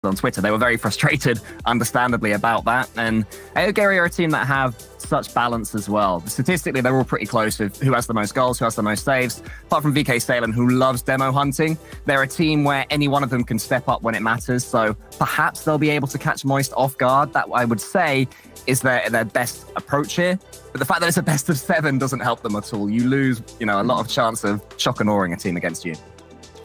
on Twitter. They were very frustrated, understandably, about that. And Aogiri are a team that have such balance as well. Statistically, they're all pretty close with who has the most goals, who has the most saves. Apart from VK Stalin, who loves demo hunting, they're a team where any one of them can step up when it matters. So perhaps they'll be able to catch Moist off guard. That, I would say, is their best approach here. But the fact that it's a best of 7 doesn't help them at all. You lose, a lot of chance of shock and awing a team against you.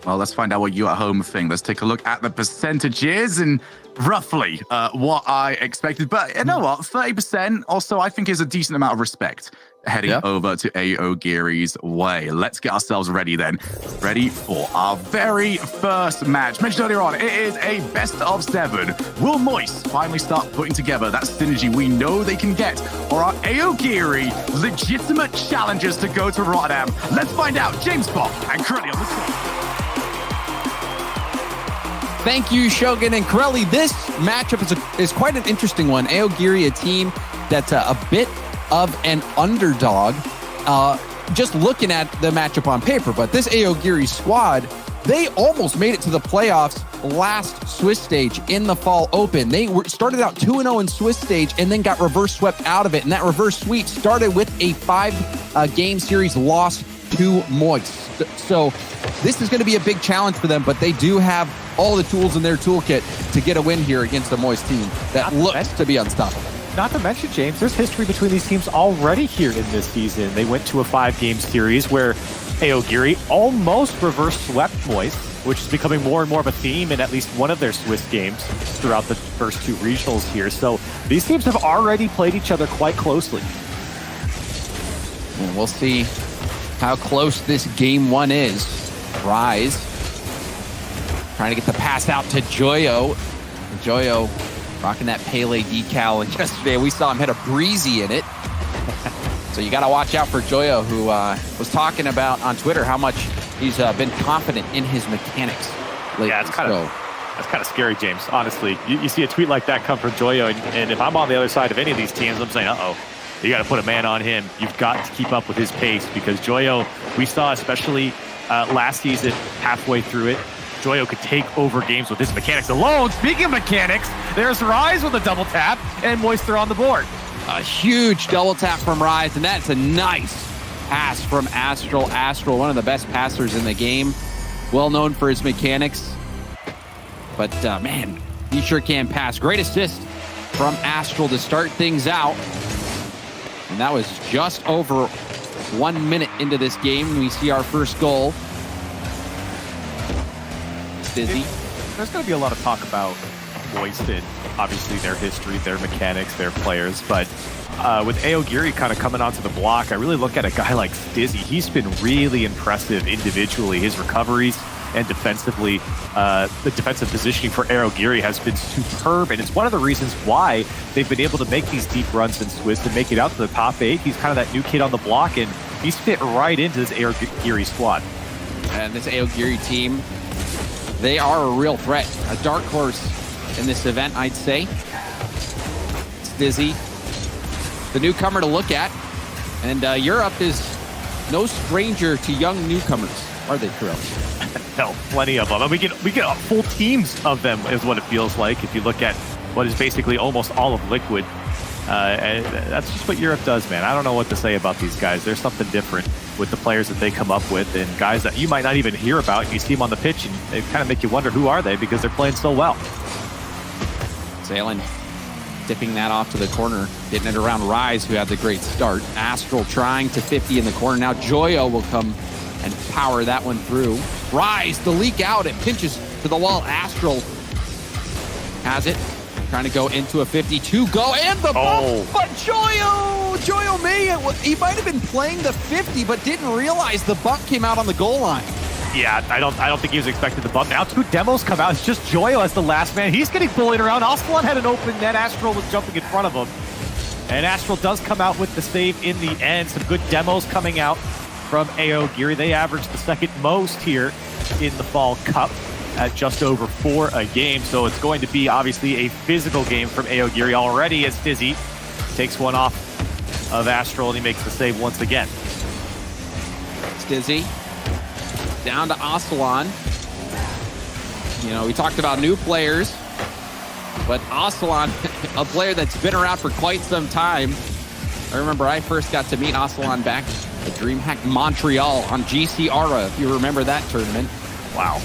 Well, let's find out what you at home think. Let's take a look at the percentages and roughly what I expected. But you know what? 30% also, I think, is a decent amount of respect heading over to Aogiri's way. Let's get ourselves ready then. Ready for our very first match. Mentioned earlier on, it is a best of 7. Will Moist finally start putting together that synergy we know they can get? Or are Aogiri legitimate challengers to go to Rotterdam? Let's find out. James Bob and Corelli on the screen. Thank you, Shogun and Corelli. This matchup is quite an interesting one. Aogiri, a team that's a bit of an underdog, just looking at the matchup on paper. But this Aogiri squad, they almost made it to the playoffs last Swiss stage in the Fall Open. They started out 2-0 in Swiss stage and then got reverse swept out of it. And that reverse sweep started with a 5-game series loss to Moist. So this is going to be a big challenge for them, but they do have all the tools in their toolkit to get a win here against a Moist team that looks to be unstoppable. Not to mention, James, there's history between these teams already here in this season. They went to a 5-game series where Aogiri almost reverse swept Moist, which is becoming more and more of a theme in at least one of their Swiss games throughout the first 2 regionals here. So these teams have already played each other quite closely. And we'll see how close this game 1 is. Rise trying to get the pass out to Joyo. Joyo rocking that Pele decal, and yesterday we saw him hit a breezy in it. So you got to watch out for Joyo, who was talking about on Twitter how much he's been confident in his mechanics lately. Yeah, that's kind of scary, James. Honestly, you see a tweet like that come from Joyo, and if I'm on the other side of any of these teams, I'm saying, uh-oh. You got to put a man on him. You've got to keep up with his pace, because Joyo, we saw especially last season, halfway through it, Joyo could take over games with his mechanics alone. Speaking of mechanics, there's Rise with a double tap, and Moister on the board. A huge double tap from Rise, and that's a nice pass from Astral. Astral, one of the best passers in the game, well known for his mechanics. But man, he sure can pass. Great assist from Astral to start things out. And that was just over 1 minute into this game. We see our first goal. Dizzy. There's going to be a lot of talk about Moist and obviously their history, their mechanics, their players. But with Aogiri kind of coming onto the block, I really look at a guy like Dizzy. He's been really impressive individually. His recoveries and defensively, the defensive positioning for Aogiri has been superb, and it's one of the reasons why they've been able to make these deep runs in Swiss and make it out to the top 8. He's kind of that new kid on the block, and he's fit right into this Aogiri squad. And this Aogiri team, they are a real threat, a dark horse in this event, I'd say. It's Dizzy, the newcomer to look at, and Europe is no stranger to young newcomers, are they, Corelli? No, plenty of them. And we get full teams of them, is what it feels like. If you look at what is basically almost all of Liquid, and that's just what Europe does, man. I don't know what to say about these guys. There's something different with the players that they come up with, and guys that you might not even hear about. You see them on the pitch, and they kind of make you wonder, who are they? Because they're playing so well. Salen dipping that off to the corner, getting it around Rise, who had the great start. Astral trying to 50 in the corner. Now Joyo will come and power that one through. Rise, the leak out, it pinches to the wall. Astral has it, trying to go into a 52 go, and the bump, but Joyo he might have been playing the 50, but didn't realize the bump came out on the goal line. Yeah, I don't think he was expecting the bump. Now 2 demos come out. It's just Joyo as the last man. He's getting bullied around. Aslan had an open net. Astral was jumping in front of him. And Astral does come out with the save in the end. Some good demos coming out from Aogiri. They averaged the second most here in the Fall Cup at just over 4 a game. So it's going to be obviously a physical game from Aogiri already, as Dizzy takes one off of Astral and he makes the save once again. It's Dizzy. Down to Aslan. You know, we talked about new players But Aslan, a player that's been around for quite some time. I remember I first got to meet Aslan back at DreamHack Montreal on GC Aura, if you remember that tournament. Wow.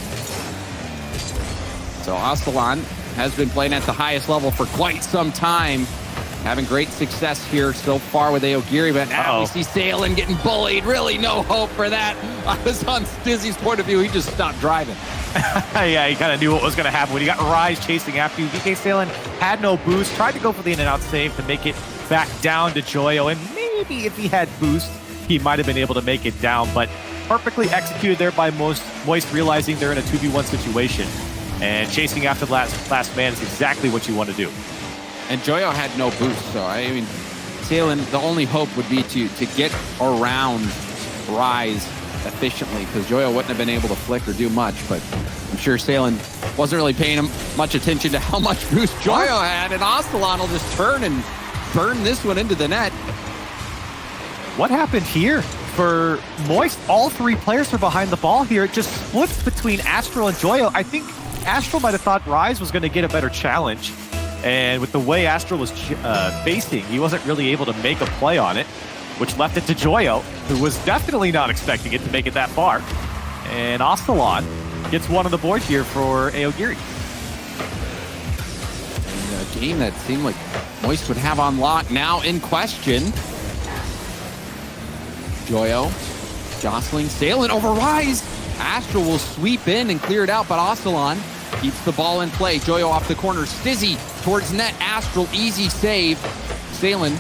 So Aslan has been playing at the highest level for quite some time. Having great success here so far with Aogiri, but now we see Salen getting bullied. Really no hope for that. I was on Stizzy's point of view. He just stopped driving. Yeah, he kind of knew what was going to happen when you got Rise chasing after you. VK Salen had no boost, tried to go for the in-and-out save to make it back down to Joyo, and maybe if he had boost, he might have been able to make it down, but perfectly executed there by Moist, realizing they're in a 2v1 situation, and chasing after the last man is exactly what you want to do. And Joyo had no boost, so I mean, Salen, the only hope would be to get around Rise efficiently, because Joyo wouldn't have been able to flick or do much, but I'm sure Salen wasn't really paying him much attention to how much boost Joyo had, and Aslan will just turn and burn this one into the net. What happened here for Moist? All three players are behind the ball here. It just splits between Astral and Joyo. I think Astral might have thought Rise was going to get a better challenge, and with the way Astral was facing, he wasn't really able to make a play on it, which left it to Joyo, who was definitely not expecting it to make it that far. And Aslan gets one on the board here for Aogiri. And a game that seemed like Moist would have on lock now in question. Joyo jostling Salen over Rise. Astral will sweep in and clear it out, but Aslan keeps the ball in play. Joyo off the corner. Stizzy towards net. Astral, easy save. Salen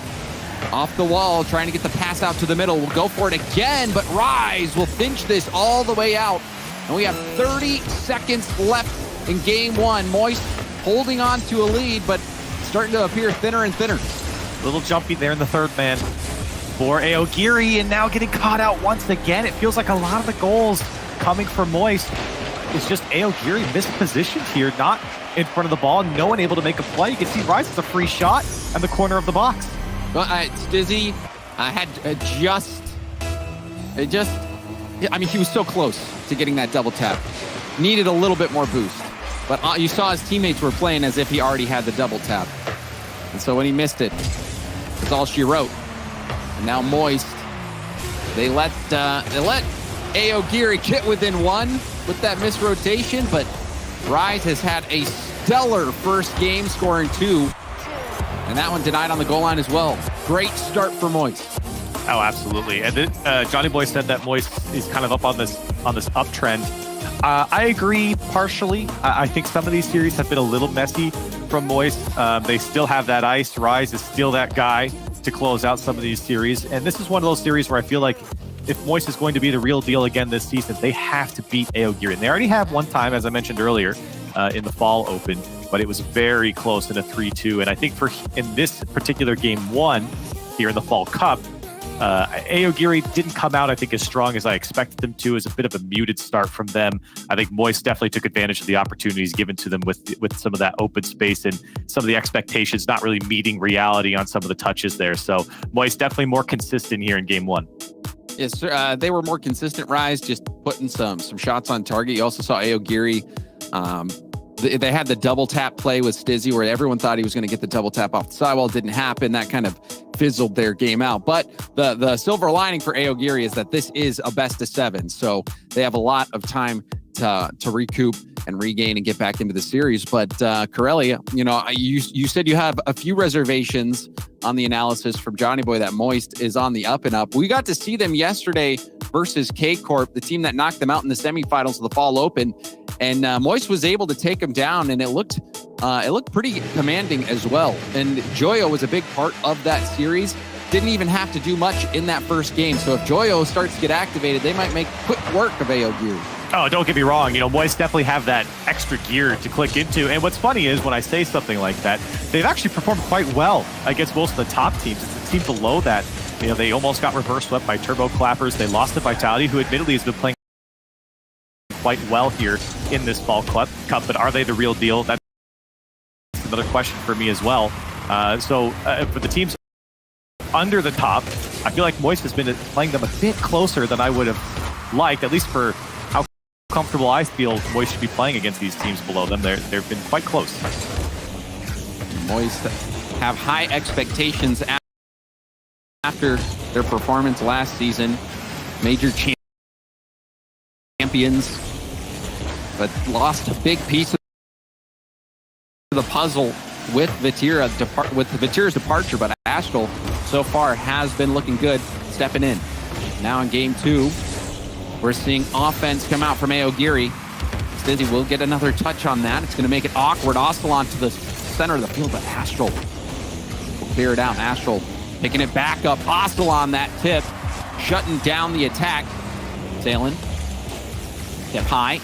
off the wall, trying to get the pass out to the middle. We'll go for it again, but Rise will pinch this all the way out. And we have 30 seconds left in game one. Moist holding on to a lead, but starting to appear thinner and thinner. A little jumpy there in the third man for Aogiri, and now getting caught out once again. It feels like a lot of the goals coming from Moist is just Aogiri mispositioned here, not in front of the ball, no one able to make a play. You can see Rise has a free shot in the corner of the box. Well, Stizzy had I mean, he was so close to getting that double tap. Needed a little bit more boost. But you saw his teammates were playing as if he already had the double tap. And so when he missed it, that's all she wrote. And now Moist, they let Aogiri get within one with that misrotation, but Rise has had a stellar first game, scoring 2. And that one denied on the goal line as well. Great start for Moist. Oh, absolutely. And then Johnny Boy said that Moist is kind of up on this uptrend. I agree partially. I think some of these series have been a little messy from Moist. They still have that ice. Rise is still that guy to close out some of these series. And this is one of those series where I feel like if Moist is going to be the real deal again this season, they have to beat Aogiri. And they already have one time, as I mentioned earlier, in the Fall Open, but it was very close in a 3-2. And I think in this particular game 1 here in the Fall Cup, Aogiri didn't come out, I think, as strong as I expected them to. It was a bit of a muted start from them. I think Moist definitely took advantage of the opportunities given to them with some of that open space and some of the expectations not really meeting reality on some of the touches there. So Moist definitely more consistent here in game 1. Yes, they were more consistent. Rise just putting some shots on target. You also saw Aogiri. They had the double tap play with Stizzy where everyone thought he was going to get the double tap off the sidewall. Didn't happen. That kind of fizzled their game out. But the silver lining for Aogiri is that this is a best of 7. So they have a lot of time to recoup and regain and get back into the series. But Corelli, you said you have a few reservations on the analysis from Johnny Boy that Moist is on the up and up. We got to see them yesterday versus Karmine Corp, the team that knocked them out in the semifinals of the Fall Open. And Moist was able to take them down, and it looked pretty commanding as well. And Joyo was a big part of that series. Didn't even have to do much in that first game. So if Joyo starts to get activated, they might make quick work of Aogiri. Oh, don't get me wrong. Moist definitely have that extra gear to click into. And what's funny is when I say something like that, they've actually performed quite well against most of the top teams. It's the team below that. They almost got reverse swept by Turbo Clappers. They lost to Vitality, who admittedly has been playing quite well here in this Fall Cup, but are they the real deal? That's another question for me as well. So for the teams under the top, I feel like Moist has been playing them a bit closer than I would have liked, at least for how comfortable I feel Moist should be playing against these teams below them. They've been quite close. Moist have high expectations after their performance last season. Major champions, but lost a big piece of the puzzle with Vatira's departure, but Astral so far has been looking good, stepping in. Now in game 2, we're seeing offense come out from Aogiri. Stizzy will get another touch on that. It's going to make it awkward. Ostalon to the center of the field, but Astral will clear it out. Astral picking it back up. Ostalon that tip, shutting down the attack. Salen, tip high.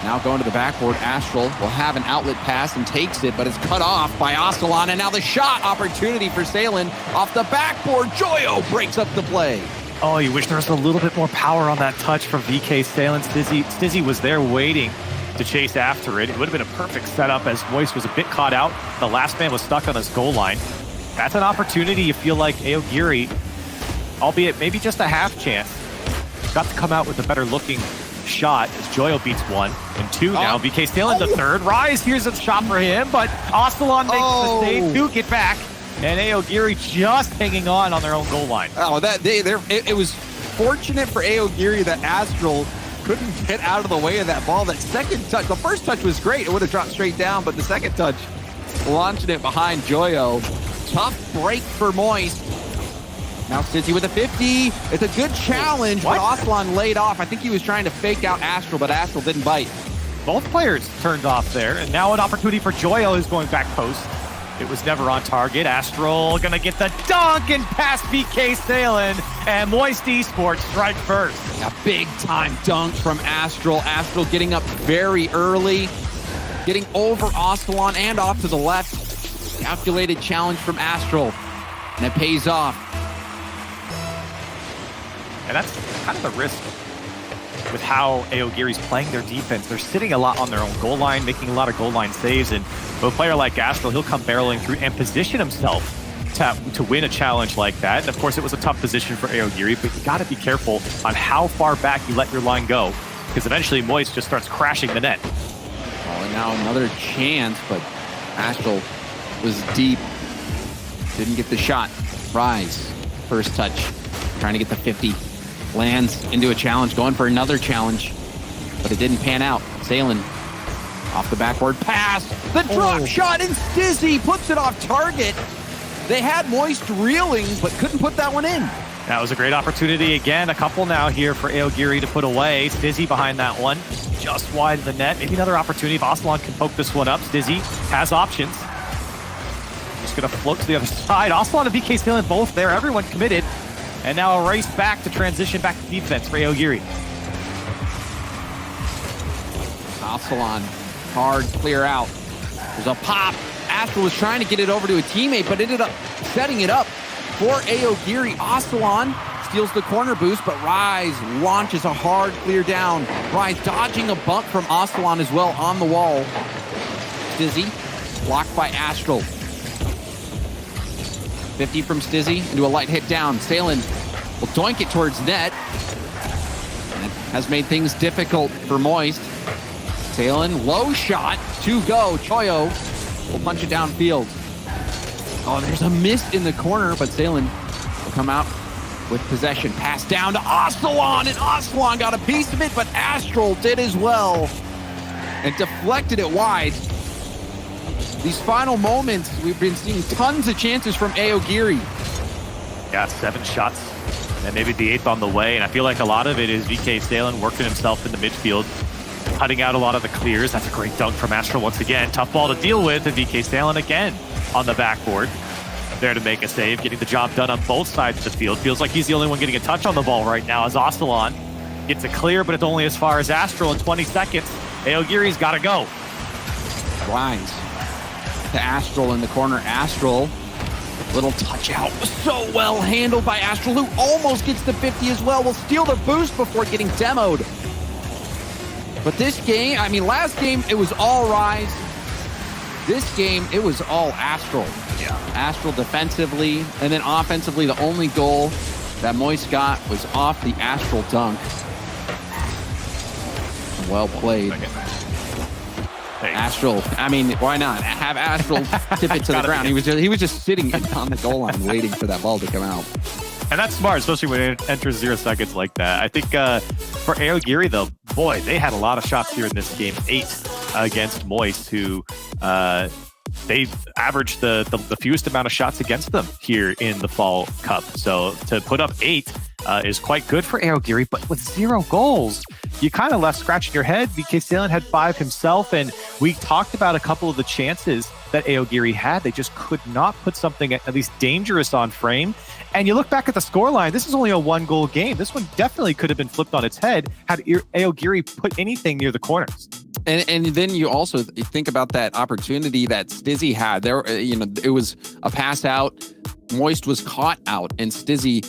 Now going to the backboard. Astral will have an outlet pass and takes it, but it's cut off by Ostalon. And now the shot opportunity for Salen off the backboard. Joyo breaks up the play. Oh, you wish there was a little bit more power on that touch from VK Salen. Stizzy was there waiting to chase after it. It would have been a perfect setup as Moist was a bit caught out. The last man was stuck on his goal line. That's an opportunity you feel like Aogiri, albeit maybe just a half chance, got to come out with a better looking shot as Joyo beats 1 and 2 now. VK Salen the third. Rise, here's a shot for him, but Ostalon makes the save to get back. And Aogiri just hanging on their own goal line. Oh, it was fortunate for Aogiri that Astral couldn't get out of the way of that ball. That second touch, the first touch was great. It would have dropped straight down, but the second touch, launching it behind Joyo. Tough break for Moist. Now Stizzy with a 50. It's a good challenge, but Ostalon laid off. I think he was trying to fake out Astral, but Astral didn't bite. Both players turned off there, and now an opportunity for Joyo who's going back post. It was never on target. Astral gonna get the dunk and pass VK Salen, and Moist Esports strike first. A big time dunk from Astral. Astral getting up very early, getting over Ostalon and off to the left. Calculated challenge from Astral, and it pays off. And that's kind of the risk with how Aogiri's playing their defense. They're sitting a lot on their own goal line, making a lot of goal line saves, and with a player like Astral, he'll come barreling through and position himself to win a challenge like that. And of course, it was a tough position for Aogiri, but you got to be careful on how far back you let your line go, because eventually Moist just starts crashing the net. Oh, and now another chance, but Astral was deep. Didn't get the shot. Rise, first touch, trying to get the 50. Lands into a challenge, going for another challenge, but it didn't pan out. Salen off the backboard pass. The drop shot, and Stizzy puts it off target. They had Moist reeling, but couldn't put that one in. That was a great opportunity. Again, a couple now here for Aogiri to put away. Stizzy behind that one, just wide of the net. Maybe another opportunity if Ostalon can poke this one up. Stizzy has options. Just gonna float to the other side. Ostalon and VK Salen both there. Everyone committed. And now a race back to transition back to defense for Aogiri. Ostalon, hard clear out. There's a pop. Astral was trying to get it over to a teammate, but ended up setting it up for Aogiri. Ostalon steals the corner boost, but Rise launches a hard clear down. Rise dodging a bump from Ostalon as well on the wall. Stizzy blocked by Astral. 50 from Stizzy into a light hit down. Salen will doink it towards net. And it has made things difficult for Moist. Salen, low shot, to go. Joyo will punch it downfield. Oh, there's a miss in the corner, but Salen will come out with possession. Pass down to Ostalon, and Ostalon got a piece of it, but Astral did as well. And deflected it wide. These final moments, we've been seeing tons of chances from Aogiri. Yeah, 7 shots, and maybe the 8th on the way. And I feel like a lot of it is VK Salen working himself in the midfield, cutting out a lot of the clears. That's a great dunk from Astral once again. Tough ball to deal with, and VK Salen again on the backboard. There to make a save, getting the job done on both sides of the field. Feels like he's the only one getting a touch on the ball right now as Ostalon gets a clear, but it's only as far as Astral in 20 seconds. Aogiri's got to go. Rise to Astral in the corner. Astral, little touch out. So well handled by Astral, who almost gets the 50 as well. Will steal the boost before getting demoed. But this game, I mean, last game, it was all Rise. This game, it was all Astral. Yeah. Astral defensively, and then offensively, the only goal that Moist got was off the Astral dunk. Well played. Hey. Astral, I mean, why not? Have Astral tip it to the ground. He was just sitting on the goal line waiting for that ball to come out. And that's smart, especially when it enters 0 seconds like that. I think for Aogiri, though, boy, they had a lot of shots here in this game. 8 against Moist, who they averaged the fewest amount of shots against them here in the Fall Cup. So to put up 8 is quite good for Aogiri, but with 0 goals, you kind of left scratching your head. BK Salen had 5 himself, and we talked about a couple of the chances that Aogiri had. They just could not put something at least dangerous on frame. And you look back at the scoreline, this is only a 1-goal game. This one definitely could have been flipped on its head had Aogiri put anything near the corners. And then you also think about that opportunity that Stizzy had. There, it was a pass out. Moist was caught out, and Stizzy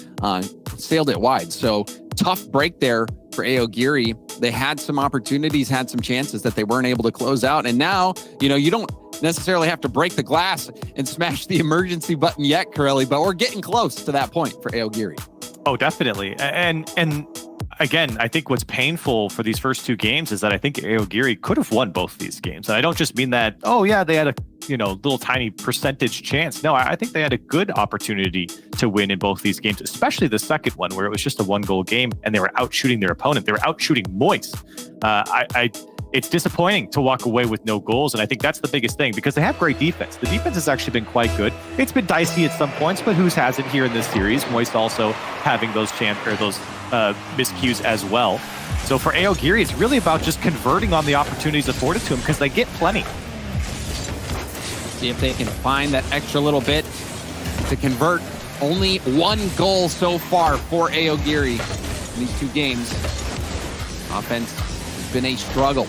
sailed it wide. So tough break there for Aogiri. They had some opportunities, had some chances that they weren't able to close out. And now, you don't necessarily have to break the glass and smash the emergency button yet, Corelli, but we're getting close to that point for Aogiri. Oh, definitely. And again, I think what's painful for these first 2 games is that I think Aogiri could have won both these games. And I don't just mean that, oh yeah, they had a little tiny percentage chance. No, I think they had a good opportunity to win in both these games, especially the second one where it was just a 1-goal game and they were out shooting their opponent. They were out shooting Moist. It's disappointing to walk away with no goals, and I think that's the biggest thing because they have great defense. The defense has actually been quite good. It's been dicey at some points, but who's hasn't here in this series? Moist also having those miscues as well. So for Aogiri, it's really about just converting on the opportunities afforded to them because they get plenty. See if they can find that extra little bit to convert. Only 1 goal so far for Aogiri in these 2 games. Offense has been a struggle.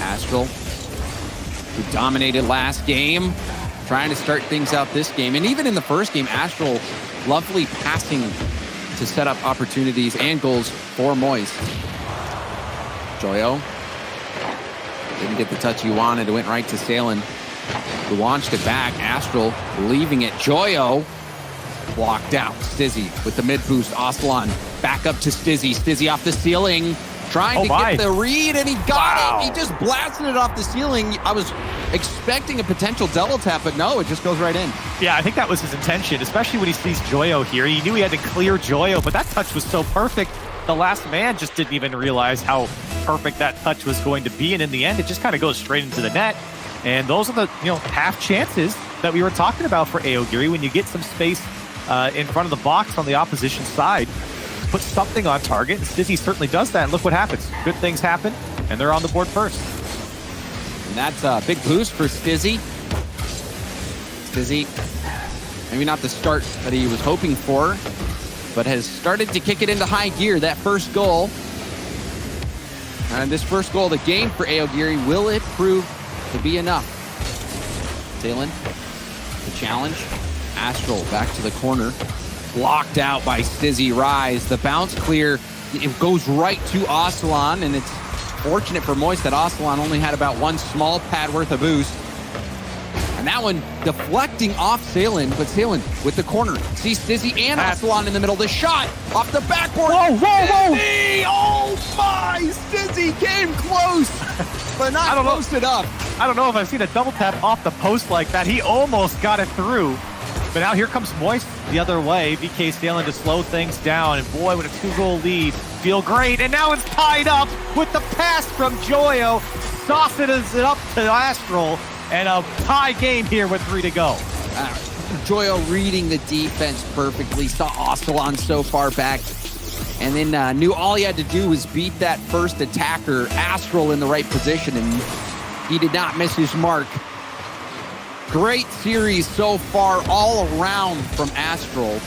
Astral, who dominated last game, trying to start things out this game. And even in the first game, Astral lovely passing to set up opportunities and goals for Moist. Joyo didn't get the touch he wanted. It went right to Salen, who launched it back. Astral leaving it. Joyo blocked out. Stizzy with the mid boost. Aslan back up to Stizzy. Stizzy off the ceiling, trying to get the read, and he got it. He just blasted it off the ceiling. I was expecting a potential double tap, but no, it just goes right in. Yeah, I think that was his intention, especially when he sees Joyo here. He knew he had to clear Joyo, but that touch was so perfect. The last man just didn't even realize how perfect that touch was going to be, and in the end, it just kind of goes straight into the net. And those are the half chances that we were talking about for Aogiri. When you get some space in front of the box on the opposition side, put something on target. And Stizzy certainly does that. And look what happens. Good things happen, and they're on the board first. And that's a big boost for Stizzy. Stizzy, maybe not the start that he was hoping for, but has started to kick it into high gear. That first goal. And this first goal of the game for Aogiri, will it prove to be enough? Salen, the challenge. Astral back to the corner. Blocked out by Stizzy Rise. The bounce clear, it goes right to Aslan, and it's fortunate for Moist that Aslan only had about 1 small pad worth of boost. And that one deflecting off Salen, but Salen with the corner. See Stizzy and Aslan in the middle. The shot off the backboard. Whoa, whoa, whoa! Stizzy! Oh my! Stizzy came close, but not close enough. I don't know if I've seen a double tap off the post like that. He almost got it through. But now here comes Moist the other way. BK Salen to slow things down. And boy, with a 2-goal lead, feel great. And now it's tied up with the pass from Joyo. Sauces it up to Astral. And a tie game here with 3 to go. Joyo reading the defense perfectly. Saw Aslan so far back. And then knew all he had to do was beat that first attacker, Astral, in the right position. And he did not miss his mark. Great series so far all around from Astral.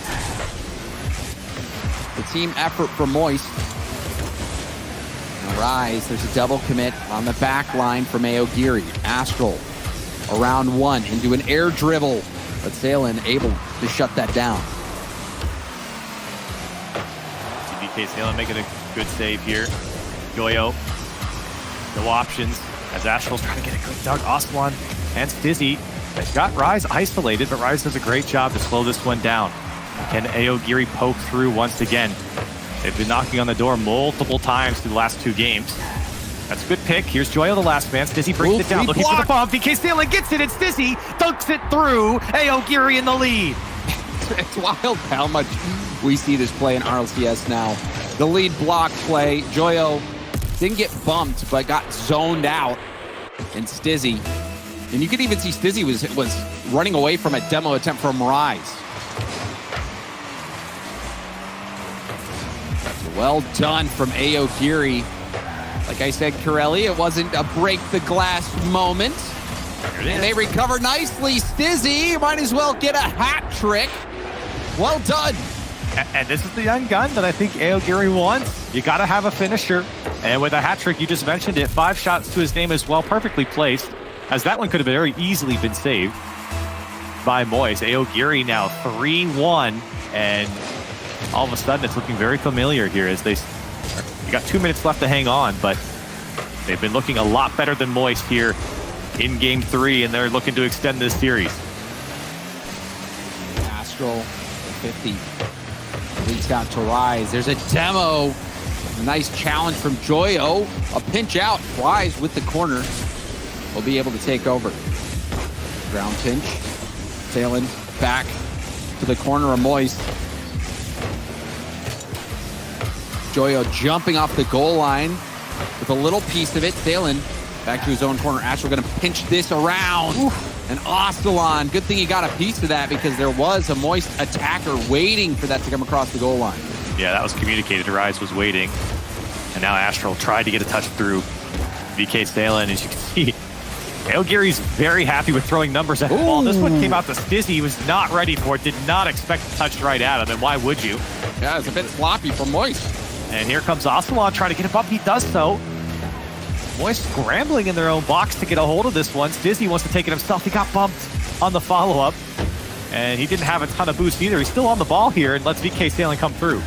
The team effort from Moist. And Rise, there's a double commit on the back line from Aogiri. Astral around 1 into an air dribble, but Salen able to shut that down. BK Salen making a good save here. Joyo, no options as Astral's trying to get a good dunk. Aslan and Stizzy. They've got Rise isolated, but Rise does a great job to slow this one down. Can Aogiri poke through once again? They've been knocking on the door multiple times through the last 2 games. That's a good pick. Here's Joyo, the last man. Stizzy brings it down, looking for the bomb. VK Stalin gets it, and Stizzy dunks it through. Aogiri in the lead. It's wild how much we see this play in RLCS now. The lead block play. Joyo didn't get bumped, but got zoned out. And Stizzy, and you could even see Stizzy was running away from a demo attempt from Rise. Well done from Aogiri. Like I said, Corelli, it wasn't a break the glass moment. And they recover nicely. Stizzy might as well get a hat trick. Well done. And this is the young gun that I think Aogiri wants. You got to have a finisher. And with a hat trick, you just mentioned it, 5 shots to his name as well, perfectly placed, as that one could have very easily been saved by Moist. Aogiri now 3-1, and all of a sudden it's looking very familiar here as you got 2 minutes left to hang on, but they've been looking a lot better than Moist here in Game 3, and they're looking to extend this series. Astral 50 leaks out to Rise. There's a demo. A nice challenge from Joyo. A pinch out. Rise with the corner. Will be able to take over. Ground pinch. Sailing back to the corner of Moist. Joyo jumping off the goal line with a little piece of it. Sailing back to his own corner. Astral going to pinch this around. Oof. And Ostalon, good thing he got a piece of that because there was a Moist attacker waiting for that to come across the goal line. Yeah, that was communicated. Rise was waiting. And now Astral tried to get a touch through VK Stalin. As you can see, Aogiri's very happy with throwing numbers at the ball. This one came out to Stizzy. He was not ready for it. Did not expect to touch right at him. And why would you? Yeah, it's a bit sloppy from Moist. And here comes Ostalon trying to get him up. He does so. Moist scrambling in their own box to get a hold of this one. Stizzy wants to take it himself. He got bumped on the follow-up. And he didn't have a ton of boost either. He's still on the ball here and lets VK Stalin come through.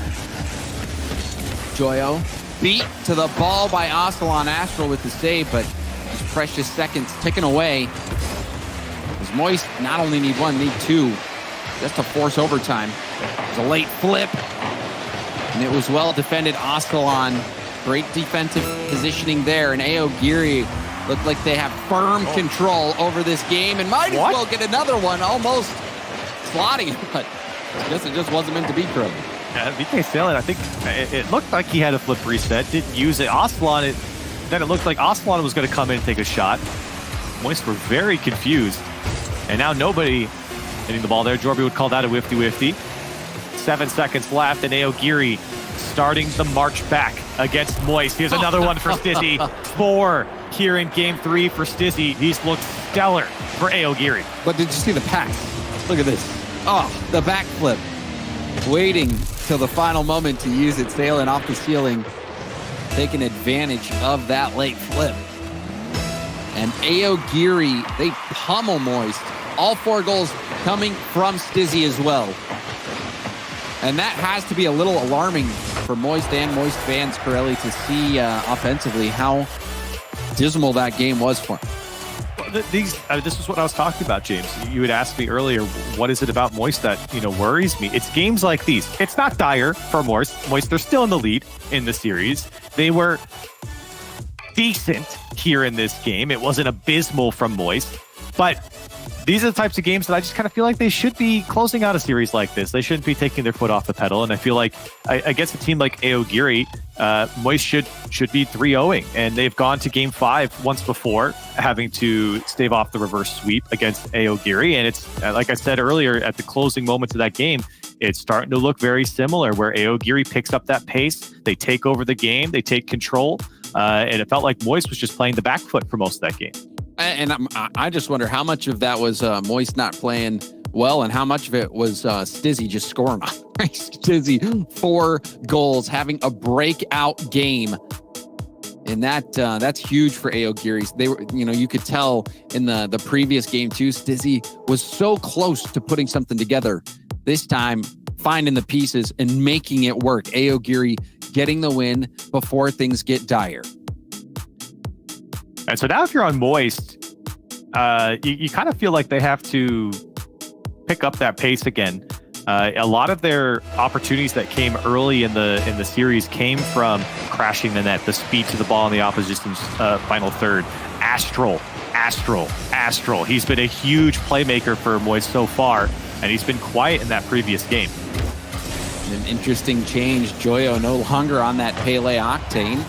Joyo beat to the ball by Ostalon. Astral with the save, but these precious seconds ticking away. As Moist not only need 1, need 2 just to force overtime. It was a late flip, and it was well defended. Ostalon, great defensive positioning there, and Aogiri look like they have firm control over this game and might as well get another one, almost slotting it, but I guess it just wasn't meant to be, Crow. VK Stalin, I think it looked like he had a flip reset, didn't use it. Ostalon, then it looked like Ostalon was going to come in and take a shot. Moist were very confused, and now nobody hitting the ball there. Jorby would call that a whifty-whifty. 7 seconds left, and Aogiri starting the march back against Moist. Here's another one for Stizzy. 4 here in Game 3 for Stizzy. He's looked stellar for Aogiri. But did you see the pass? Look at this. Oh, the backflip. Waiting till the final moment to use it. Sailing off the ceiling. Taking advantage of that late flip. And Aogiri, they pummel Moist. All 4 goals coming from Stizzy as well. And that has to be a little alarming for Moist and Moist fans, Corelli, to see offensively how dismal that game was for him. This is what I was talking about, James. You had asked me earlier, what is it about Moist that worries me? It's games like these. It's not dire for Moist. They're still in the lead in the series. They were decent here in this game. It wasn't abysmal from Moist, but these are the types of games that I just kind of feel like they should be closing out a series like this. They shouldn't be taking their foot off the pedal. And I feel like against a team like Aogiri, Moist should be 3-0ing. And they've gone to Game 5 once before, having to stave off the reverse sweep against Aogiri. And it's, like I said earlier, at the closing moments of that game, it's starting to look very similar, where Aogiri picks up that pace. They take over the game. They take control. And it felt like Moist was just playing the back foot for most of that game. And I just wonder how much of that was Moist not playing well and how much of it was Stizzy just scoring. Stizzy, 4 goals, having a breakout game. And that's huge for Aogiri. They were, you could tell in the previous game too, Stizzy was so close to putting something together. This time, finding the pieces and making it work. Aogiri getting the win before things get dire. And so now if you're on Moist, you kind of feel like they have to pick up that pace again. A lot of their opportunities that came early in the series came from crashing the net, the speed to the ball in the opposition's final third. Astral. He's been a huge playmaker for Moist so far, and he's been quiet in that previous game. An interesting change. Joyo no longer on that Pele Octane.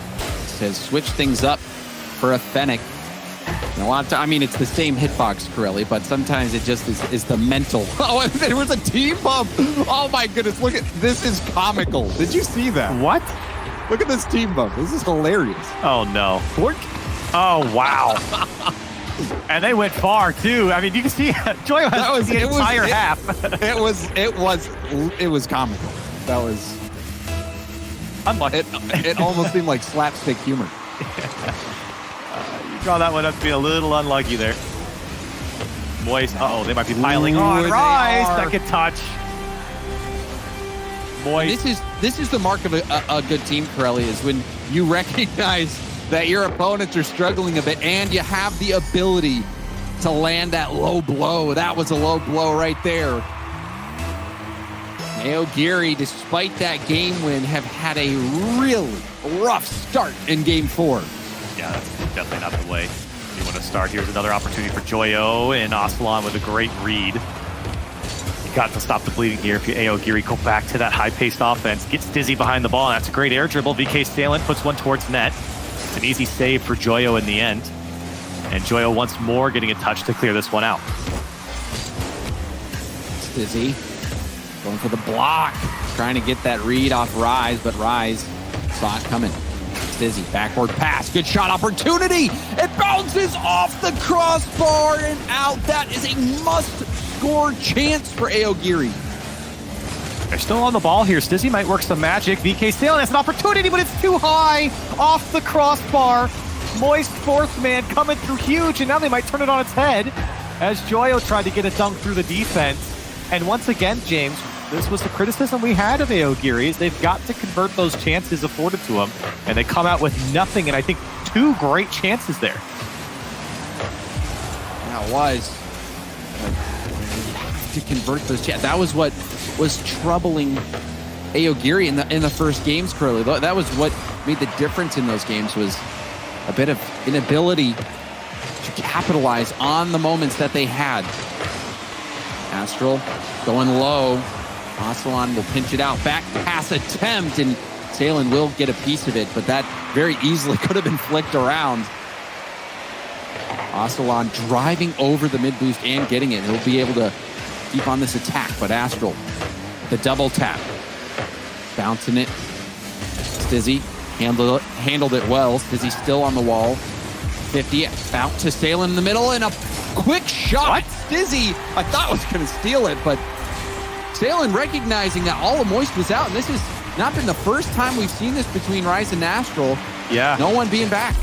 Has switched things up for a Fennec. And a lot of time, I mean, it's the same hitbox, Corelli, but sometimes it just is the mental. Oh, there was a team bump. Oh my goodness, look at this. Is comical. Did you see that? What? Look at this team bump. This is hilarious. Oh no. Oh wow. And they went far too. I mean, you can see Joyo has the entire half. It was comical. That was unlucky. It almost seemed like slapstick humor. You draw that one up to be a little unlucky there. Moist. They might be piling on. Rise, second touch. Moist. This is the mark of a good team, Corelli, is when you recognize that your opponents are struggling a bit and you have the ability to land that low blow. That was a low blow right there. Aogiri, despite that game win, have had a really rough start in Game 4. Yeah, that's definitely not the way you want to start. Here's another opportunity for Joyo, and Aslan with a great read. You got to stop the bleeding here if you Aogiri go back to that high-paced offense. Gets Dizzy behind the ball, and that's a great air dribble. VK Stalin puts one towards net. It's an easy save for Joyo in the end. And Joyo once more getting a touch to clear this one out. It's Dizzy going for the block. Trying to get that read off Rise, but Rise saw it coming. It's Dizzy, backward pass. Good shot opportunity. It bounces off the crossbar and out. That is a must-score chance for Aogiri. They're still on the ball here. Stizzy might work some magic. VK Stalin has an opportunity, but it's too high off the crossbar. Moist fourth man coming through huge, and now they might turn it on its head as Joyo tried to get a dunk through the defense. And once again, James, this was the criticism we had of Aogiri, is they've got to convert those chances afforded to them, and they come out with nothing, and I think 2 great chances there. That was. You have to convert those chances. That was what was troubling Aogiri in the first games, Curly. That was what made the difference in those games, was a bit of inability to capitalize on the moments that they had. Astral going low. Aslan will pinch it out. Back pass attempt, and Stalin will get a piece of it, but that very easily could have been flicked around. Aslan driving over the mid boost and getting it. He'll be able to keep on this attack, but Astral, the double tap. Bouncing it. Stizzy handled it well. Stizzy still on the wall. 50, out to Stalin in the middle, and a quick shot. What? Stizzy, I thought was going to steal it, but Stalin recognizing that all of Moist was out, and this has not been the first time we've seen this between Rise and Astral. Yeah. No one being back.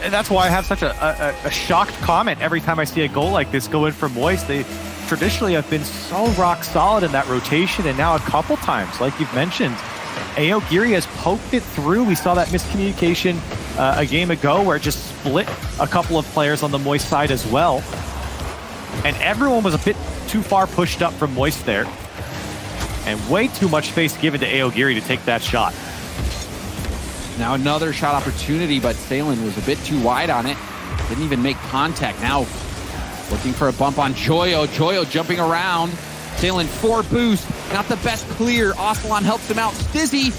And that's why I have such a shocked comment every time I see a goal like this go in for Moist. They traditionally have been so rock solid in that rotation, and now a couple times, like you've mentioned, Aogiri has poked it through. We saw that miscommunication a game ago where it just split a couple of players on the Moist side as well. And everyone was a bit too far pushed up from Moist there. And way too much space given to Aogiri to take that shot. Now another shot opportunity, but Stalin was a bit too wide on it. Didn't even make contact. Now looking for a bump on Joyo. Joyo jumping around. Stalin 4 boost. Not the best clear. Aslan helps him out. Stizzy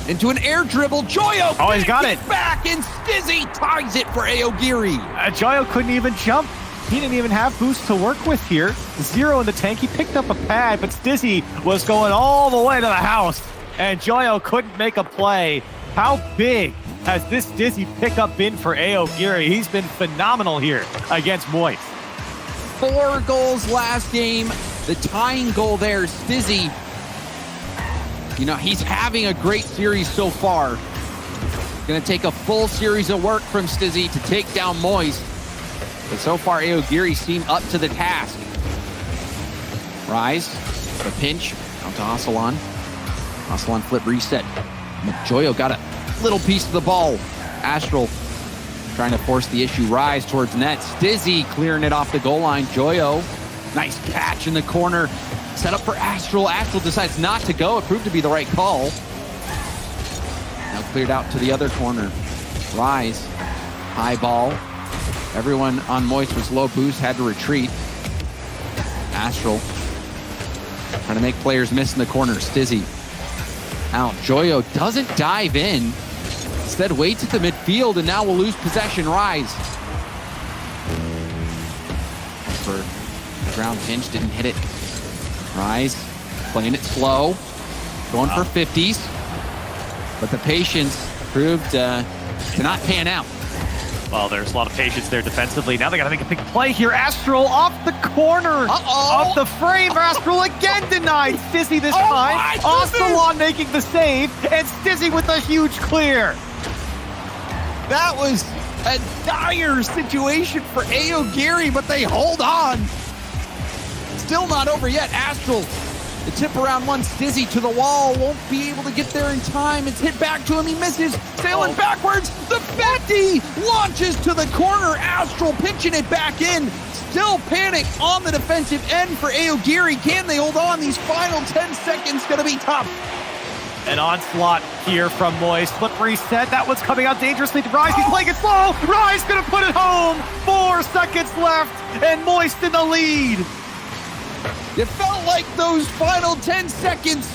into an air dribble. Joyo. Oh, he's got it. Back, and Stizzy ties it for Aogiri. Joyo couldn't even jump. He didn't even have boost to work with here. 0 in the tank. He picked up a pad, but Stizzy was going all the way to the house, and Joyo couldn't make a play. How big has this Stizzy pickup been for Aogiri? He's been phenomenal here against Moist. 4 goals last game. The tying goal there, Stizzy. You know, he's having a great series so far. Going to take a full series of work from Stizzy to take down Moist. But so far, Aogiri seemed up to the task. Rise, the pinch, out to Aslan. Aslan flip reset. Joyo got a little piece of the ball. Astral trying to force the issue. Rise towards net. Stizzy clearing it off the goal line. Joyo, nice catch in the corner. Set up for Astral. Astral decides not to go. It proved to be the right call. Now cleared out to the other corner. Rise. High ball. Everyone on Moist was low boost, had to retreat. Astral trying to make players miss in the corner. Stizzy out. Joyo doesn't dive in. Instead waits at the midfield, and now we'll lose possession. Rise. For ground pinch, didn't hit it. Rise playing it slow. Going for 50s. But the patience proved to not pan out. Well, there's a lot of patience there defensively. Now they got to make a big play here. Astral off the corner. Off the frame. Astral again denied. Stizzy this time. Ocelon making the save. And Stizzy with a huge clear. That was a dire situation for Aogiri, but they hold on. Still not over yet. Astral, the tip around one. Stizzy to the wall. Won't be able to get there in time. It's hit back to him. He misses. Sailing backwards. The 50 launches to the corner. Astral pinching it back in. Still panic on the defensive end for Aogiri. Can they hold on? These final 10 seconds going to be tough. An onslaught here from Moist. Flip reset. That one's coming out dangerously to Rise. He's playing it slow. Rise going to put it home. 4 seconds left. And Moist in the lead. It felt like those final 10 seconds,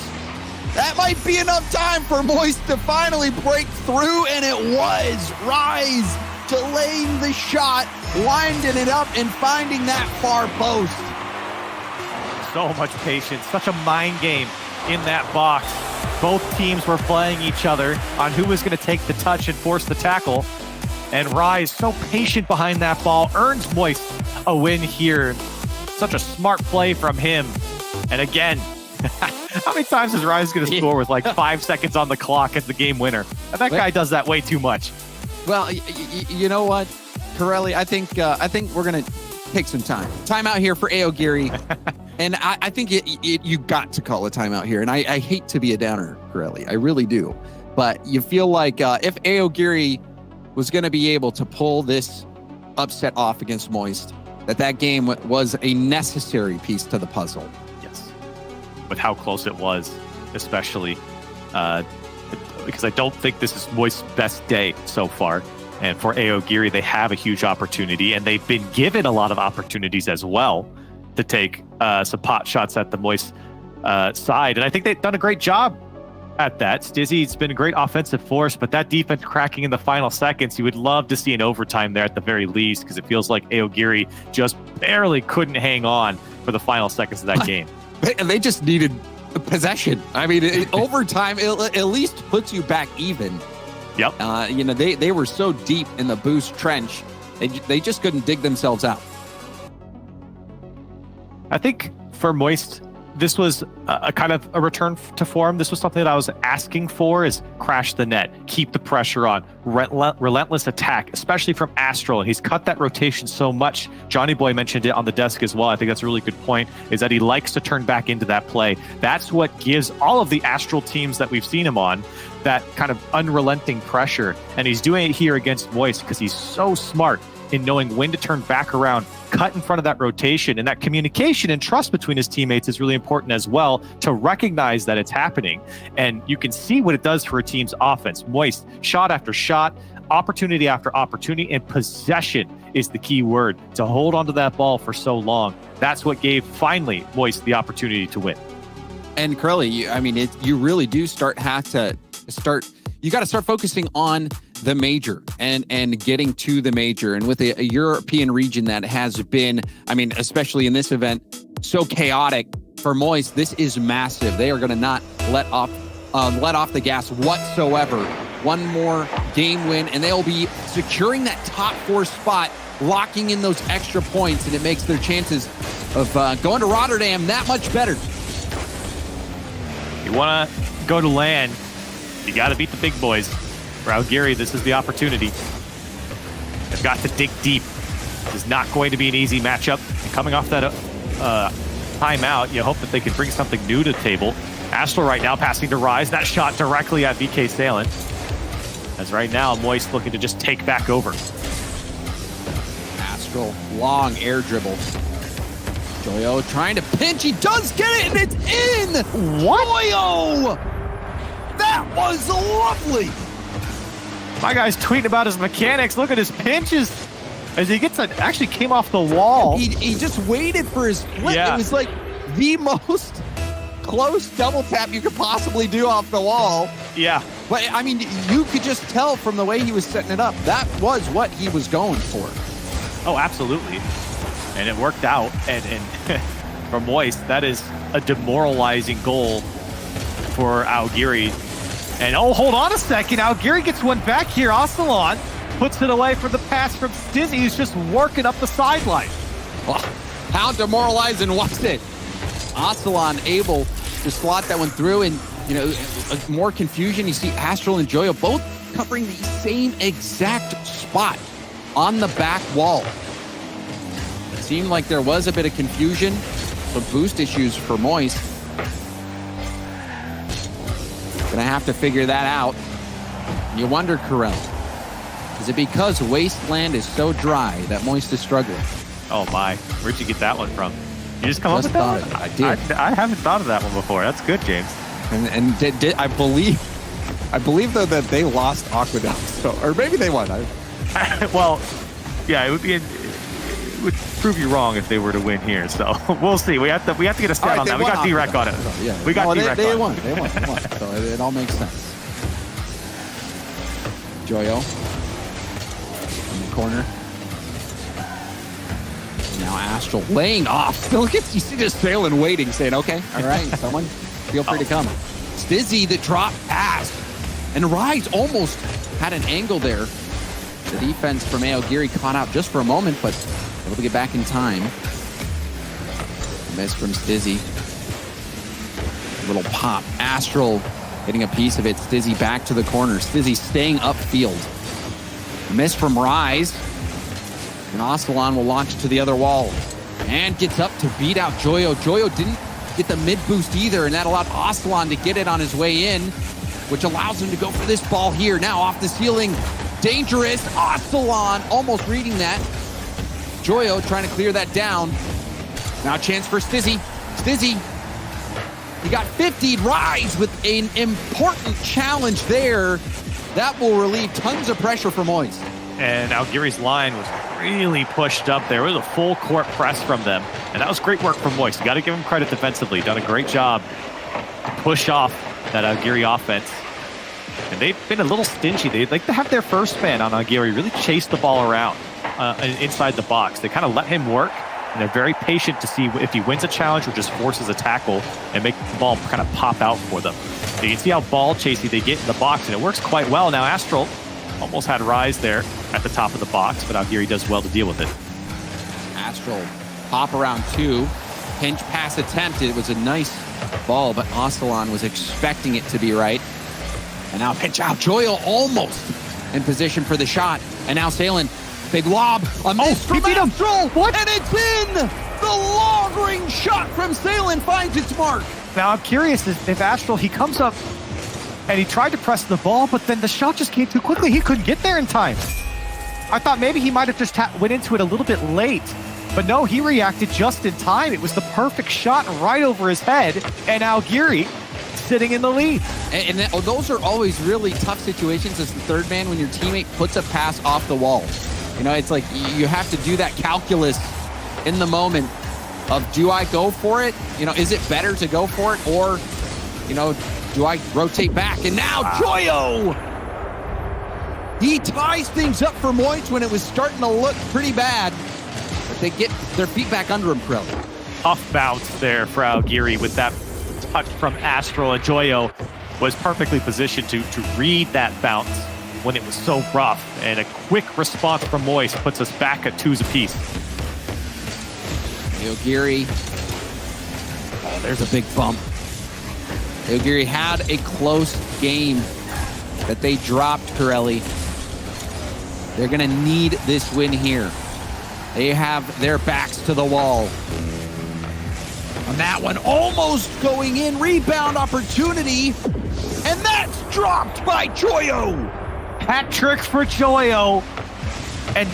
that might be enough time for Moist to finally break through, and it was. Rise delaying the shot, winding it up, and finding that far post. So much patience, such a mind game in that box. Both teams were playing each other on who was going to take the touch and force the tackle. And Rise, so patient behind that ball, earns Moist a win here. Such a smart play from him. And again, how many times is Rise going to score with like 5 seconds on the clock as the game winner? And that guy does that way too much. Well, you know what, Corelli, I think we're going to take some time. Timeout here for Aogiri. And I think you got to call a timeout here. And I hate to be a downer, Corelli. I really do. But you feel like if Aogiri was going to be able to pull this upset off against Moist, that game was a necessary piece to the puzzle. Yes. With how close it was, especially because I don't think this is Moist's best day so far. And for Aogiri, they have a huge opportunity, and they've been given a lot of opportunities as well to take some pot shots at the Moist side. And I think they've done a great job at that. Stizzy's been a great offensive force, but that defense cracking in the final seconds, you would love to see an overtime there at the very least, because it feels like Aogiri just barely couldn't hang on for the final seconds of that game. They just needed possession. I mean, overtime at least puts you back even. Yep. They were so deep in the boost trench, they just couldn't dig themselves out. I think for Moist, this was a kind of a return to form. This was something that I was asking for, is crash the net, keep the pressure on, relentless attack, especially from Astral. He's cut that rotation so much. Johnny Boy mentioned it on the desk as well. I think that's a really good point, is that he likes to turn back into that play. That's what gives all of the Astral teams that we've seen him on that kind of unrelenting pressure. And he's doing it here against Moist because he's so smart in knowing when to turn back around, cut in front of that rotation, and that communication and trust between his teammates is really important as well, to recognize that it's happening. And you can see what it does for a team's offense. Moist, shot after shot, opportunity after opportunity, and possession is the key word, to hold onto that ball for so long. That's what gave finally Moist the opportunity to win. And Corelli, you really do you got to start focusing on the major and getting to the major. And with a European region that has been, especially in this event, so chaotic for Moist, this is massive. They are going to not let off the gas whatsoever. One more game win, and they'll be securing that top 4 spot, locking in those extra points, and it makes their chances of going to Rotterdam that much better. You want to go to LAN, you got to beat the big boys. For Aogiri, this is the opportunity. They've got to dig deep. This is not going to be an easy matchup. And coming off that timeout, you hope that they can bring something new to the table. Astral right now passing to Rise. That shot directly at VK Salen. As right now, Moist looking to just take back over. Astral, long air dribble. Joyo trying to pinch. He does get it, and it's in! What? Joyo! That was lovely! My guy's tweeting about his mechanics. Look at his pinches as he gets it. Actually came off the wall. He just waited for his split. Yeah. It was like the most close double tap you could possibly do off the wall. Yeah. But I mean, you could just tell from the way he was setting it up. That was what he was going for. Oh, absolutely. And it worked out. And for Moist, that is a demoralizing goal for Aogiri. And oh, hold on a second. Aogiri gets one back here. Aslan puts it away for the pass from Stizzy, who's just working up the sideline. Oh, how demoralizing was it? Aslan able to slot that one through, and more confusion. You see Astral and Joyo both covering the same exact spot on the back wall. It seemed like there was a bit of confusion, some boost issues for Moist. Gonna have to figure that out. You wonder, Karel, is it because Wasteland is so dry that Moist is struggling? Oh my, where'd you get that one from? You just come up with that one? I did. I haven't thought of that one before. That's good, James. And I believe though that they lost Aqueduct, so, or maybe they won. Well, yeah, it would prove you wrong if they were to win here. So we'll see. We have to get a stat on that. We got D-Rec on it. Yeah, we got D-Rec on it. They won. So it all makes sense. Joyo in the corner. Now Astral laying off. Still gets you see just sailing, waiting, saying, "Okay, all right, someone, feel free to come." Stizzy the drop pass, and Rise almost had an angle there. The defense from Aogiri caught out just for a moment, but able to get back in time. Miss from Stizzy. Little pop. Astral getting a piece of it. Stizzy back to the corner. Stizzy staying upfield. Miss from Rise. And Aslan will launch to the other wall. And gets up to beat out Joyo. Joyo didn't get the mid boost either, and that allowed Aslan to get it on his way in, which allows him to go for this ball here. Now off the ceiling. Dangerous. Aslan almost reading that. Joyo trying to clear that down. Now a chance for Stizzy. Stizzy, he got 50'd. Rise with an important challenge there. That will relieve tons of pressure for Moist. And Aogiri's line was really pushed up there. It was a full court press from them. And that was great work from Moist. You got to give him credit defensively. Done a great job to push off that Aogiri offense. And they've been a little stingy. They'd like to have their first man on Aogiri really chase the ball around inside the box. They kind of let him work, and they're very patient to see if he wins a challenge or just forces a tackle and make the ball kind of pop out for them. You can see how ball chasey they get in the box, and it works quite well. Now Astral almost had Rise there at the top of the box, but Aogiri does well to deal with it. Astral pop around two. Pinch pass attempt. It was a nice ball, but Aslan was expecting it to be right. And now pinch out. Joyo almost in position for the shot. And now Salen, big lob. A miss from Astral. What? And it's in! The long-range shot from Salen finds its mark. Now I'm curious if Astral, he comes up and he tried to press the ball, but then the shot just came too quickly. He couldn't get there in time. I thought maybe he might have just went into it a little bit late. But no, he reacted just in time. It was the perfect shot right over his head. And Aogiri sitting in the lead. And those are always really tough situations as the third man when your teammate puts a pass off the wall. It's like you have to do that calculus in the moment of, do I go for it? Is it better to go for it? Or, do I rotate back? And now Joyo! He ties things up for Moist when it was starting to look pretty bad. But they get their feet back under him, Krell. Off bounce there for Aogiri with that touch from Astral, and Joyo was perfectly positioned to read that bounce when it was so rough, and a quick response from Moist puts us back at 2s apiece. Aogiri, there's a big bump. Aogiri had a close game that they dropped, Corelli. They're gonna need this win here. They have their backs to the wall. On that one, almost going in, rebound opportunity, and that's dropped by Joyo. Hat trick for Joyo, and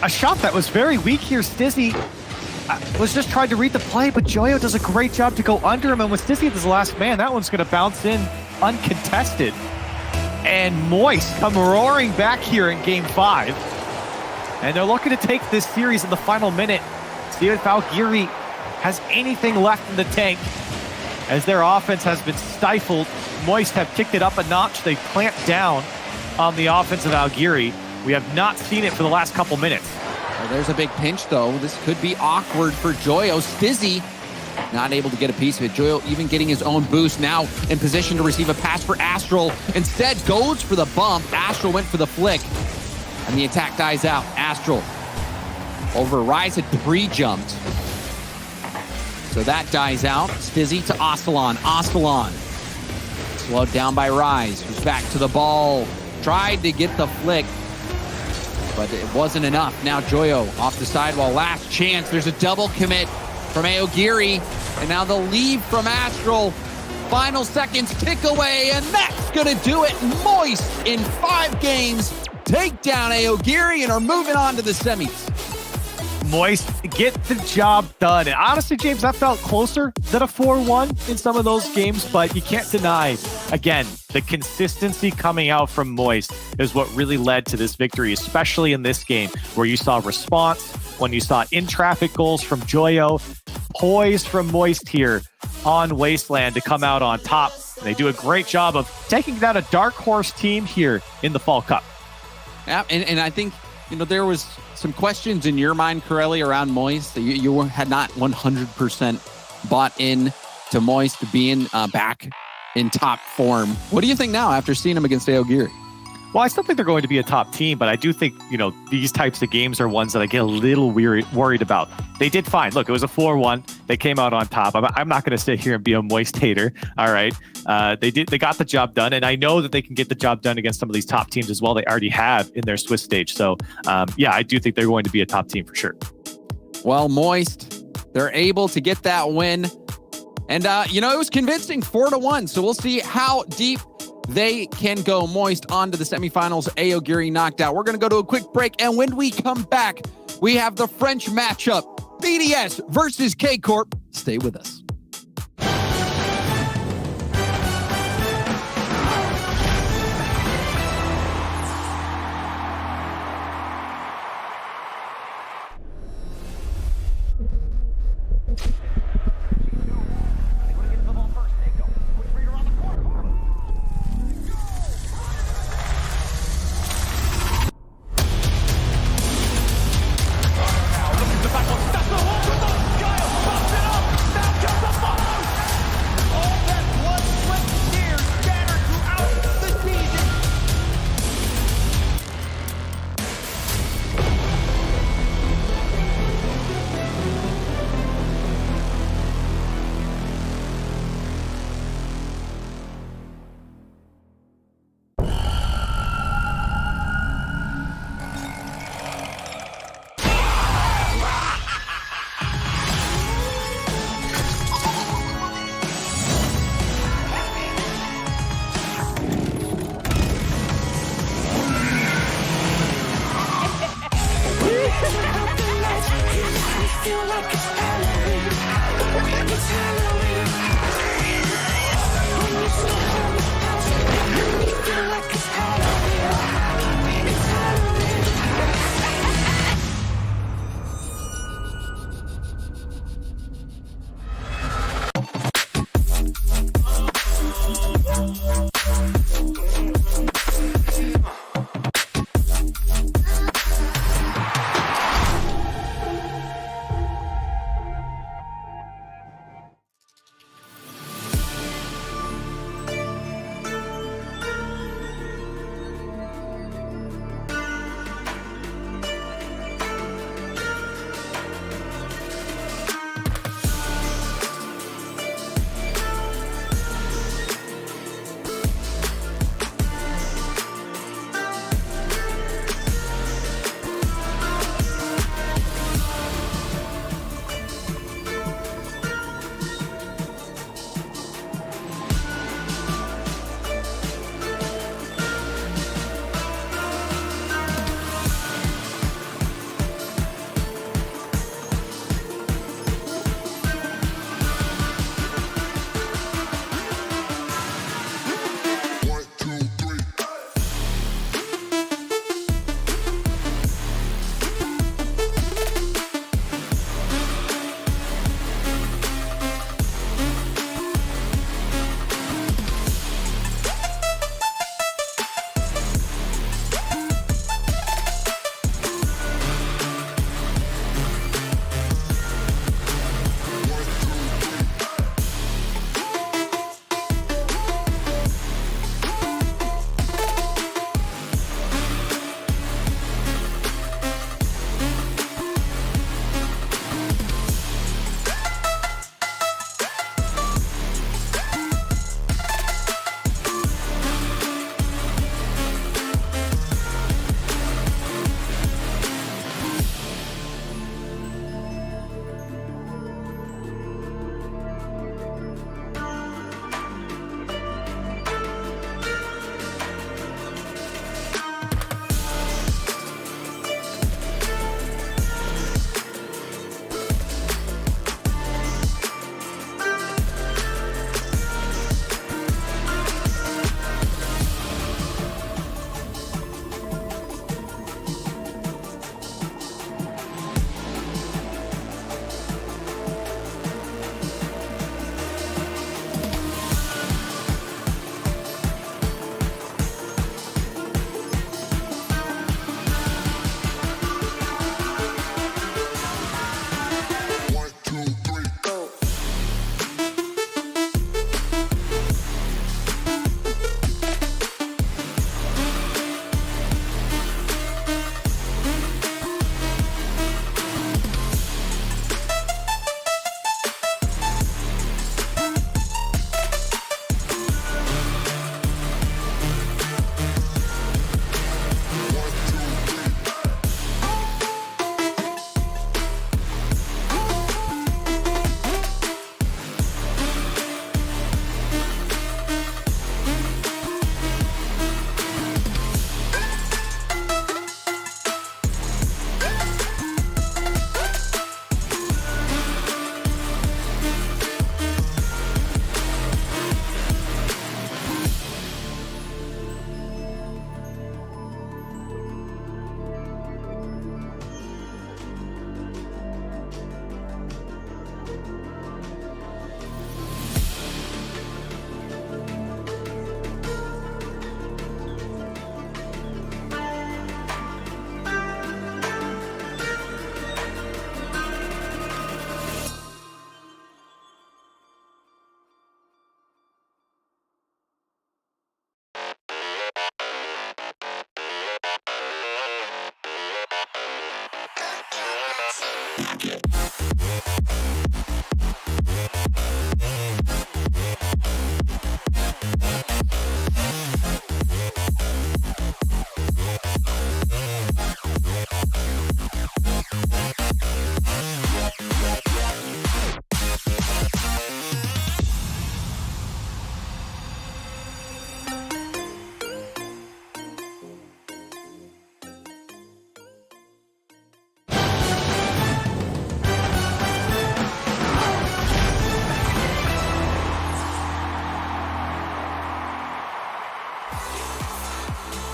a shot that was very weak here. Stizzy, was just trying to read the play, but Joyo does a great job to go under him, and with Stizzy as the last man, that one's going to bounce in uncontested. And Moist come roaring back here in Game 5. And they're looking to take this series in the final minute. See if Aogiri has anything left in the tank. As their offense has been stifled, Moist have kicked it up a notch. They clamped down on the offense of Aogiri. We have not seen it for the last couple minutes. Well, there's a big pinch, though. This could be awkward for Joyo. Stizzy not able to get a piece of it. Joyo even getting his own boost, now in position to receive a pass for Astral. Instead, goes for the bump. Astral went for the flick, and the attack dies out. Astral over Rise had pre-jumped, so that dies out. Stizzy to Astalon. Astalon slowed down by Rise, who's back to the ball. Tried to get the flick, but it wasn't enough. Now Joyo off the sidewall. Last chance. There's a double commit from Aogiri, and now the lead from Astral. Final seconds tick away, and that's gonna do it. Moist in 5 games take down Aogiri and are moving on to the semis. Moist get the job done. And honestly, James, that felt closer than a 4-1 in some of those games, but you can't deny, again, the consistency coming out from Moist is what really led to this victory, especially in this game where you saw response, when you saw in-traffic goals from Joyo, poise from Moist here on Wasteland to come out on top. And they do a great job of taking down a dark horse team here in the Fall Cup. Yeah, and I think, there was some questions in your mind, Corelli, around Moist. You had not 100% bought in to Moist being back in top form. What do you think now after seeing him against Aogiri? Well, I still think they're going to be a top team, but I do think, these types of games are ones that I get a little worried about. They did fine. Look, it was a 4-1. They came out on top. I'm not going to sit here and be a Moist hater. All right. They got the job done, and I know that they can get the job done against some of these top teams as well. They already have in their Swiss stage. So, yeah, I do think they're going to be a top team for sure. Well, Moist, they're able to get that win. And, it was convincing, 4-1. So we'll see how deep they can go. Moist on to the semifinals. Aogiri knocked out. We're going to go to a quick break, and when we come back, we have the French matchup, BDS versus K-Corp. Stay with us.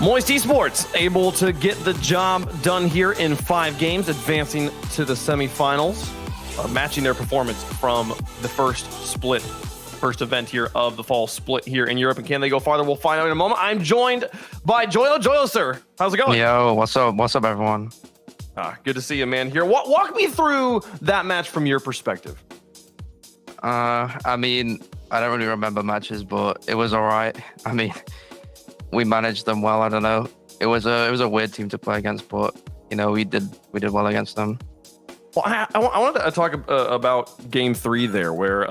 Moist Esports able to get the job done here in 5 games, advancing to the semifinals, matching their performance from the first event here of the fall split here in Europe. And can they go farther? We'll find out in a moment. I'm joined by Joyo. Joyo, sir, how's it going? Yo, what's up? What's up, everyone? Good to see you, man. Here, walk me through that match from your perspective. I mean, I don't really remember matches, but it was all right. I mean, we managed them well. I don't know. It was a weird team to play against, but you know, we did well against them. Well, I wanted to talk about game 3 there, where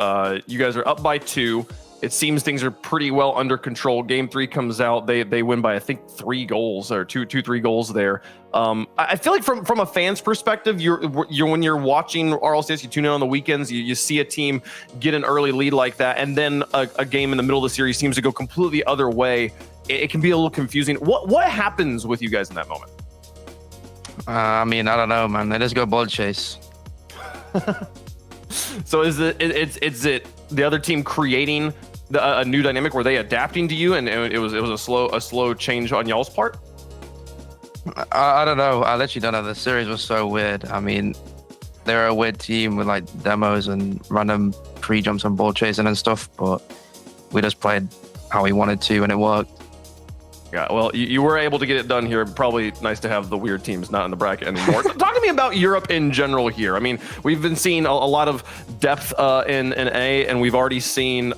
you guys are up by 2. It seems things are pretty well under control. Game 3 comes out. They win by, I think, 3 goals or 3 goals there. I feel like from a fan's perspective, you're when you're watching RLCS, you tune in on the weekends, you see a team get an early lead like that, and then a game in the middle of the series seems to go completely other way. It can be a little confusing. What happens with you guys in that moment? I mean, I don't know, man. They just go ball chase. So is it the other team creating a new dynamic? Were they adapting to you, and it was a slow change on y'all's part? I don't know. I literally don't know. The series was so weird. I mean, they're a weird team with like demos and random pre-jumps and ball chasing and stuff, but we just played how we wanted to, and it worked. Yeah, well, you were able to get it done here. Probably nice to have the weird teams not in the bracket anymore. Talk to me about Europe in general here. I mean, we've been seeing a lot of depth in A, and we've already seen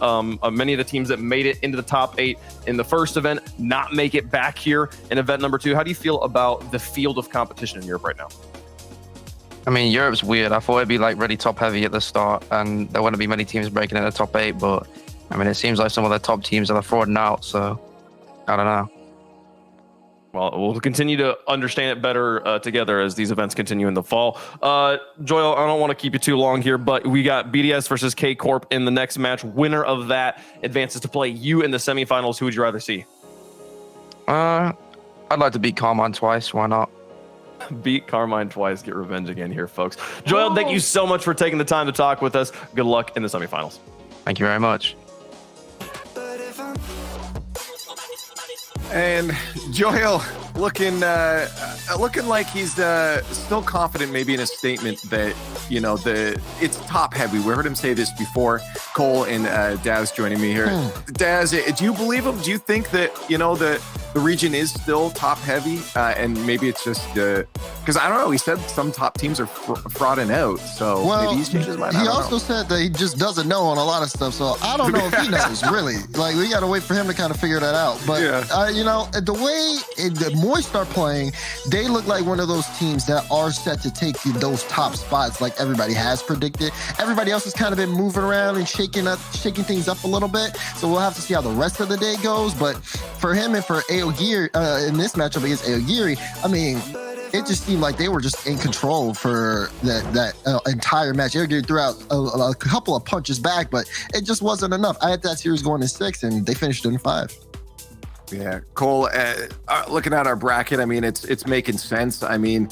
many of the teams that made it into the top 8 in the first event not make it back here in event number 2. How do you feel about the field of competition in Europe right now? I mean, Europe's weird. I thought it'd be like really top heavy at the start, and there wouldn't be many teams breaking in the top 8, but I mean, it seems like some of the top teams are frauding out, so I don't know. Well, we'll continue to understand it better together as these events continue in the fall. Joel, I don't want to keep you too long here, but we got BDS versus K Corp in the next match. Winner of that advances to play you in the semifinals. Who would you rather see? I'd like to beat Karmine twice. Why not? Beat Karmine twice. Get revenge again here, folks. Joel, thank you so much for taking the time to talk with us. Good luck in the semifinals. Thank you very much. And Joel looking like he's still confident, maybe in a statement that, you know, it's top heavy. We heard him say this before. Cole and Daz joining me here. Daz, do you believe him? Do you think that, you know, the region is still top heavy, and maybe it's just because I don't know. He said some top teams are frauding out, so maybe he's changed his mind. He also said that he just doesn't know on a lot of stuff, so I don't know if he knows really. Like, we got to wait for him to kind of figure that out. But you know, the way the Moist are playing, they look like one of those teams that are set to take those top spots, like everybody has predicted. Everybody else has kind of been moving around and shaking things up a little bit. So we'll have to see how the rest of the day goes. But for him and for Aogiri in this matchup against Aogiri, I mean, it just seemed like they were just in control for that entire match. Aogiri threw out a couple of punches back, but it just wasn't enough. I had that series going to 6, and they finished it in 5. Yeah, Cole, looking at our bracket, I mean, it's making sense. I mean,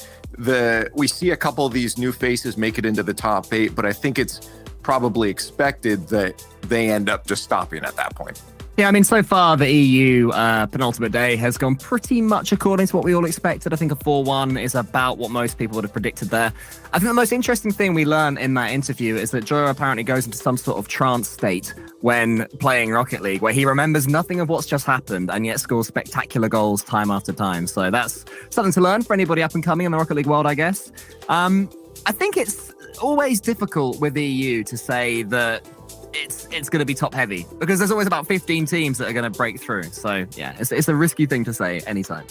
we see a couple of these new faces make it into the top 8, but I think it's probably expected that they end up just stopping at that point. Yeah, I mean, so far the EU penultimate day has gone pretty much according to what we all expected. I think a 4-1 is about what most people would have predicted there. I think the most interesting thing we learned in that interview is that Joe apparently goes into some sort of trance state when playing Rocket League, where he remembers nothing of what's just happened and yet scores spectacular goals time after time. So that's something to learn for anybody up and coming in the Rocket League world, I guess. I think it's always difficult with the EU to say that it's going to be top heavy, because there's always about 15 teams that are going to break through. So yeah, it's a risky thing to say anytime.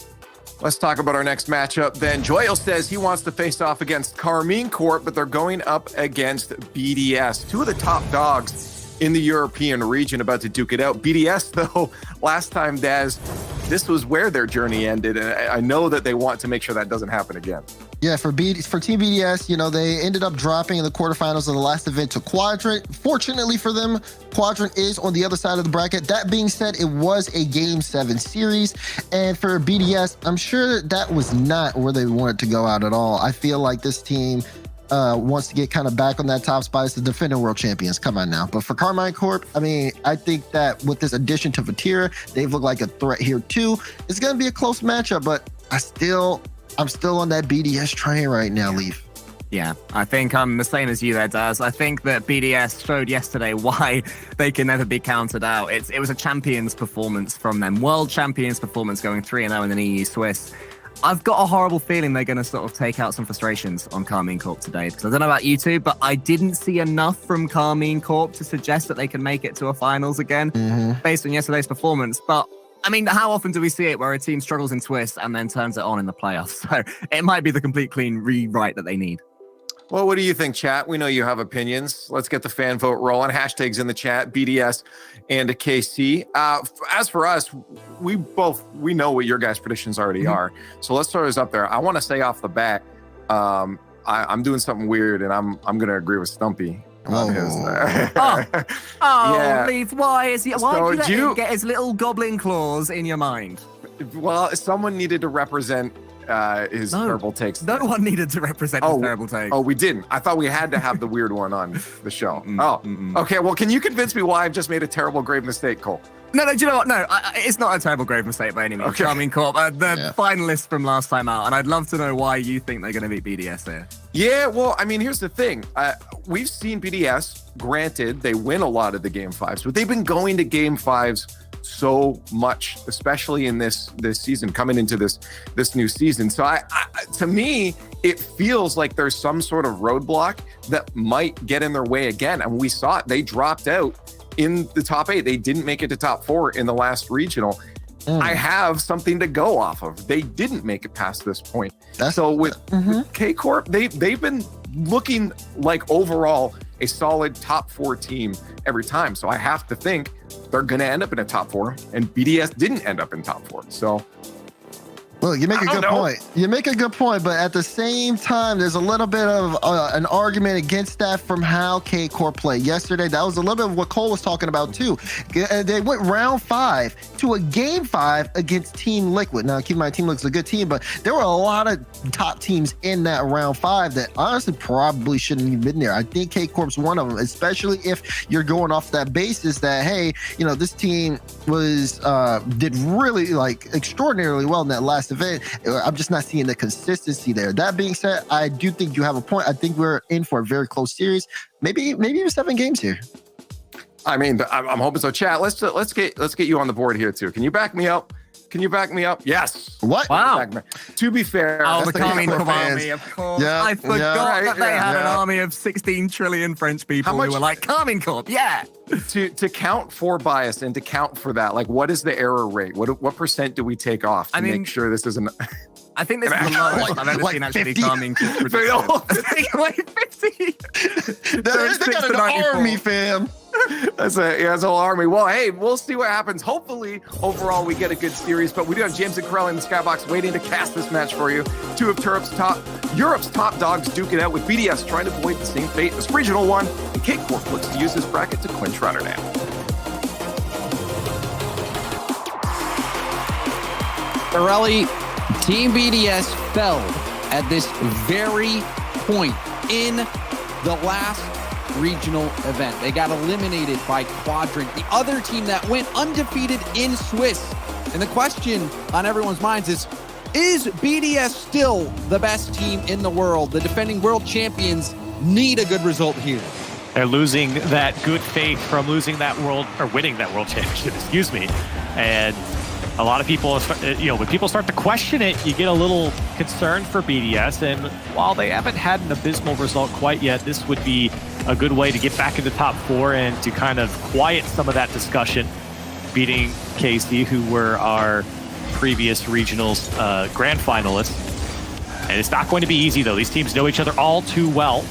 Let's talk about our next matchup then. Joyo says he wants to face off against Karmine Corp, but they're going up against BDS. Two of the top dogs in the European region about to duke it out. BDS, though, last time, Daz, this was where their journey ended. And I know that they want to make sure that doesn't happen again. Yeah, for Team BDS, you know, they ended up dropping in the quarterfinals of the last event to Quadrant. Fortunately for them, Quadrant is on the other side of the bracket. That being said, it was a Game 7 series. And for BDS, I'm sure that was not where they wanted to go out at all. I feel like this team wants to get kind of back on that top spot as the defending world champions. Come on now. But for Karmine Corp, I mean, I think that with this addition to Vatira, they've looked like a threat here too. It's going to be a close matchup, but I'm still on that BDS train right now, Leaf. Yeah, I think I'm the same as you there, Daz. I think that BDS showed yesterday why they can never be counted out. It was a champions performance from them. World champions performance going 3-0 in an EU Swiss. I've got a horrible feeling they're going to sort of take out some frustrations on Karmine Corp today, because I don't know about you two, but I didn't see enough from Karmine Corp to suggest that they can make it to a finals again based on yesterday's performance. But I mean, how often do we see it where a team struggles in Swiss and then turns it on in the playoffs? So it might be the complete clean rewrite that they need. Well, what do you think, chat? We know you have opinions. Let's get the fan vote rolling. Hashtags in the chat, BDS and a KC. As for us, we know what your guys' predictions already are. So let's throw this up there. I want to say off the bat, I'm doing something weird, and I'm going to agree with Stumpy. Yeah. Leaf, why is he? Why did you get his little goblin claws in your mind? Well, someone needed to represent his terrible takes. No one needed to represent his terrible takes. Oh, we didn't. I thought we had to have the weird one on the show. Okay. Well, can you convince me why I've just made a terrible, grave mistake, Cole? No, do you know what? No, it's not a terrible, grave mistake by any means. Okay. Karmine Corp, the finalists from last time out, and I'd love to know why you think they're going to beat BDS here. Yeah, well, I mean, here's the thing. We've seen BDS, granted, they win a lot of the Game 5s, but they've been going to Game 5s so much, especially in this season, coming into this new season. So to me, it feels like there's some sort of roadblock that might get in their way again. And we saw it. They dropped out in the top 8. They didn't make it to top 4 in the last regional. I have something to go off of. They didn't make it past this point. So with K-Corp, they've been looking like overall a solid top 4 team every time. So I have to think they're going to end up in a top 4, and BDS didn't end up in top 4. So Look, you make a good point. You make a good point, but at the same time, there's a little bit of an argument against that from how K-Corp played yesterday. That was a little bit of what Cole was talking about too. They went round 5 to a Game 5 against Team Liquid. Now, keep in mind, Team Liquid's a good team, but there were a lot of top teams in that round 5 that honestly probably shouldn't have been there. I think K-Corp's one of them, especially if you're going off that basis that, hey, you know, this team did really extraordinarily well in that last event. I'm just not seeing the consistency there. That being said, I do think you have a point. I think we're in for a very close series. Maybe even 7 games here. I mean, I'm hoping so. Chat, let's get you on the board here too. Can you back me up? Yes. What? Wow. To be fair, the Karmine Corp army, of course. Yeah, I forgot that they had an army of 16 trillion French people who were like, Karmine Corp, yeah. To count for bias and to count for that, like, what is the error rate? What percent do we take off to make sure this isn't? I think this is the lowest I've ever seen actually Karmine Corp. Like 50. They got an army, fam. That's a whole army. Well, hey, we'll see what happens. Hopefully, overall, we get a good series. But we do have James and Corelli in the skybox waiting to cast this match for you. 2 of Europe's top dogs duke it out with BDS trying to avoid the same fate as Regional 1. And K-Corp looks to use this bracket to clinch Rotterdam. Corelli, Team BDS fell at this very point in the last regional event. They got eliminated by Quadrant, the other team that went undefeated in Swiss. And the question on everyone's minds is BDS still the best team in the world? The defending world champions need a good result here. They're losing that good faith from winning that world championship, excuse me. And a lot of people, when people start to question it, you get a little concerned for BDS. And while they haven't had an abysmal result quite yet, this would be a good way to get back into top 4 and to kind of quiet some of that discussion, beating KC, who were our previous regionals grand finalists. And it's not going to be easy, though. These teams know each other all too well.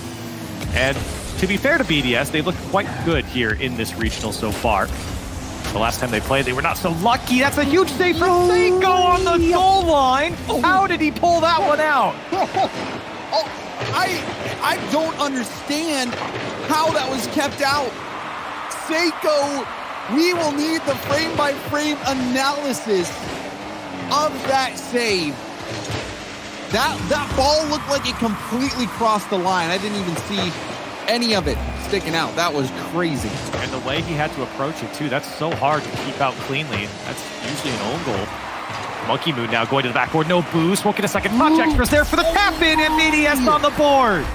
And to be fair to BDS, they look quite good here in this regional so far. The last time they played, they were not so lucky. That's a huge save for Seiko on the goal line. How did he pull that one out? I don't understand how that was kept out. Seiko, we will need the frame-by-frame analysis of that save. That ball looked like it completely crossed the line. I didn't even see any of it sticking out. That was crazy. And the way he had to approach it, too, that's so hard to keep out cleanly. That's usually an own goal. Monkey Moon now going to the backboard. No boost. Won't get a second touch. Extras there for the tap-in, and BDS on the board.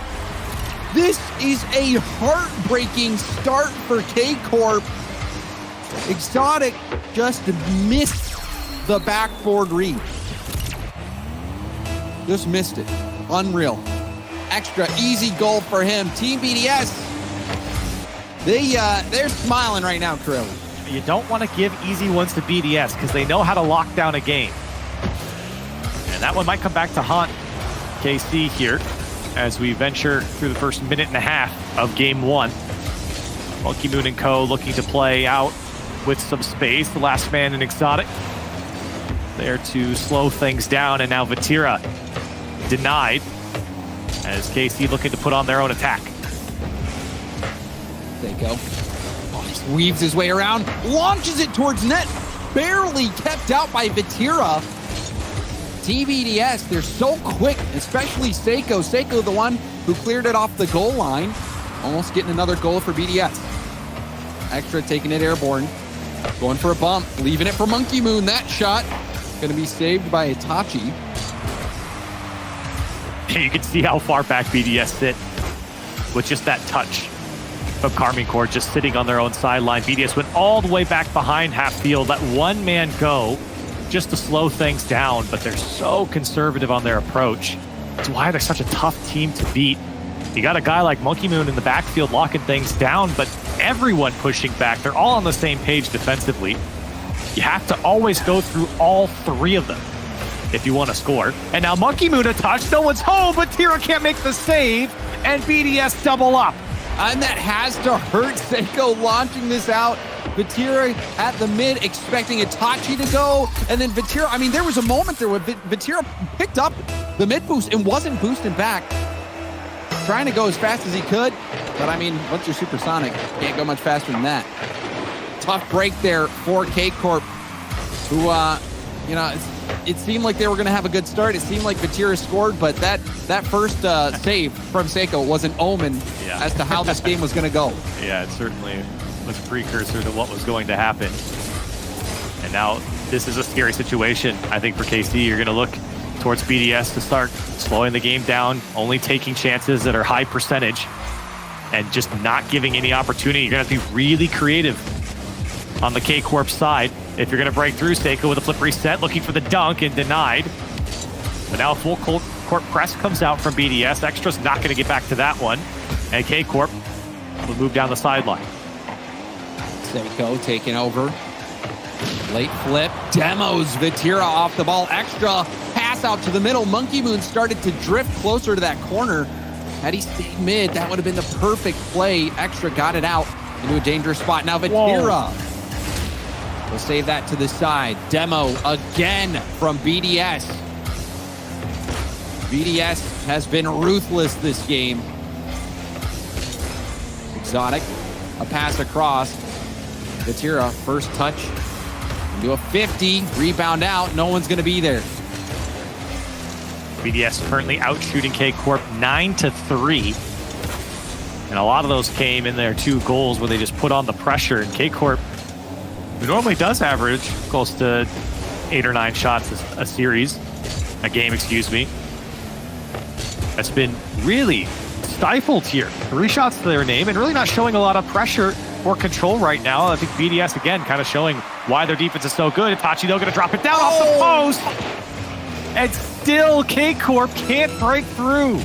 This is a heartbreaking start for K-Corp. Exotic just missed the backboard read. Just missed it. Unreal. Extra easy goal for him. Team BDS, they're smiling right now, Corelli. You don't want to give easy ones to BDS because they know how to lock down a game. And that one might come back to haunt KC here as we venture through the first minute and a half of game one. Monkey Moon and Co. looking to play out with some space. The last man in Exotic there to slow things down, and now Vatira denied as KC looking to put on their own attack. Seiko just weaves his way around, launches it towards net, barely kept out by Vatira. TBDS, they're so quick, especially Seiko. Seiko, the one who cleared it off the goal line, almost getting another goal for BDS. Extra taking it airborne, going for a bump, leaving it for Monkey Moon. That shot gonna be saved by Itachi. You can see how far back BDS sit with just that touch of Karmine Corp just sitting on their own sideline. BDS went all the way back behind half field, let one man go just to slow things down, but they're so conservative on their approach. It's why they're such a tough team to beat. You got a guy like Monkey Moon in the backfield locking things down, but everyone pushing back. They're all on the same page defensively. You have to always go through all three of them if you want to score. And now Monkey Moon a touch, no one's home, but Tira can't make the save, and BDS double up. And that has to hurt Seiko launching this out. Vatira at the mid, expecting Itachi to go, and then Vatira, I mean, there was a moment there where Vatira picked up the mid boost and wasn't boosting back. Trying to go as fast as he could, but I mean, once you're supersonic, can't go much faster than that. Tough break there for K-Corp, who, you know, it seemed like they were going to have a good start. It seemed like Vatira scored, but that first save from Seiko was an omen as to how this game was going to go. Yeah, it certainly was a precursor to what was going to happen. And now this is a scary situation, I think, for KC. You're going to look towards BDS to start slowing the game down, only taking chances that are high percentage, and just not giving any opportunity. You're going to have to be really creative on the K-Corp side if you're going to break through. Seiko with a flip reset, looking for the dunk and denied. But now a full court press comes out from BDS. Extra's not going to get back to that one. And K-Corp will move down the sideline. Seiko taking over. Late flip. Demos Vatira off the ball. Extra pass out to the middle. Monkey Moon started to drift closer to that corner. Had he stayed mid, that would have been the perfect play. Extra got it out into a dangerous spot. Now Vatira will save that to the side. Demo again from BDS. BDS has been ruthless this game. Exotic, a pass across. Vatira, first touch. Do a 50, rebound out. No one's going to be there. BDS currently out shooting K-Corp 9-3. And a lot of those came in their 2 goals where they just put on the pressure. And K-Corp, who normally does average close to 8 or 9 shots a game, excuse me, that's been really stifled here. 3 shots to their name and really not showing a lot of pressure or control right now. I think BDS, again, kind of showing why their defense is so good. Itachi, though, going to drop it down off the post. And still, K-Corp can't break through.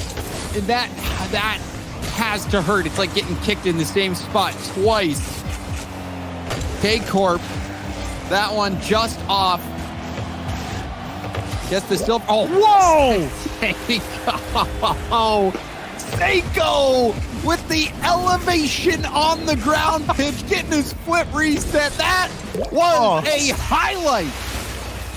That has to hurt. It's like getting kicked in the same spot twice. K-Corp, that one just off Gets the silver. Oh, whoa! Seiko with the elevation on the ground pitch, getting his flip reset. That was a highlight.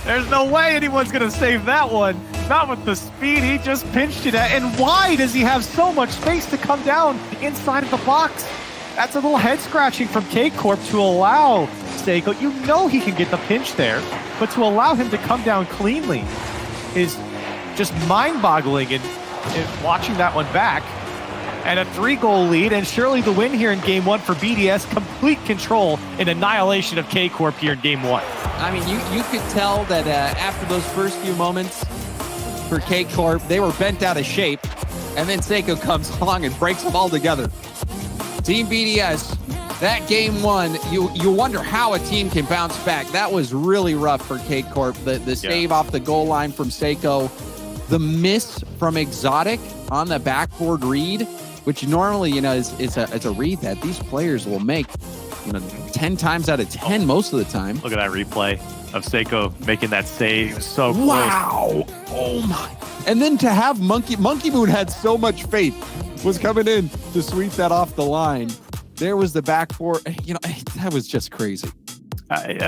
There's no way anyone's going to save that one. Not with the speed he just pinched it at. And why does he have so much space to come down inside of the box? That's a little head scratching from K-Corp to allow Seiko. You know he can get the pinch there, but to allow him to come down cleanly is just mind-boggling. And watching that one back, and a 3-goal lead, and surely the win here in Game 1 for BDS. Complete control and annihilation of K-Corp here in Game 1. I mean, you could tell that after those first few moments for K-Corp, they were bent out of shape, and then Seiko comes along and breaks them all together. Team BDS, that Game 1, you wonder how a team can bounce back. That was really rough for K-Corp. The save off the goal line from Seiko, the miss from Exotic on the backboard read, which normally, is a read that these players will make, 10 times out of 10 most of the time. Look at that replay of Seiko making that save. So close. Wow. Oh my. And then to have Monkey Moon had so much faith, was coming in to sweep that off the line. There was the backboard. That was just crazy.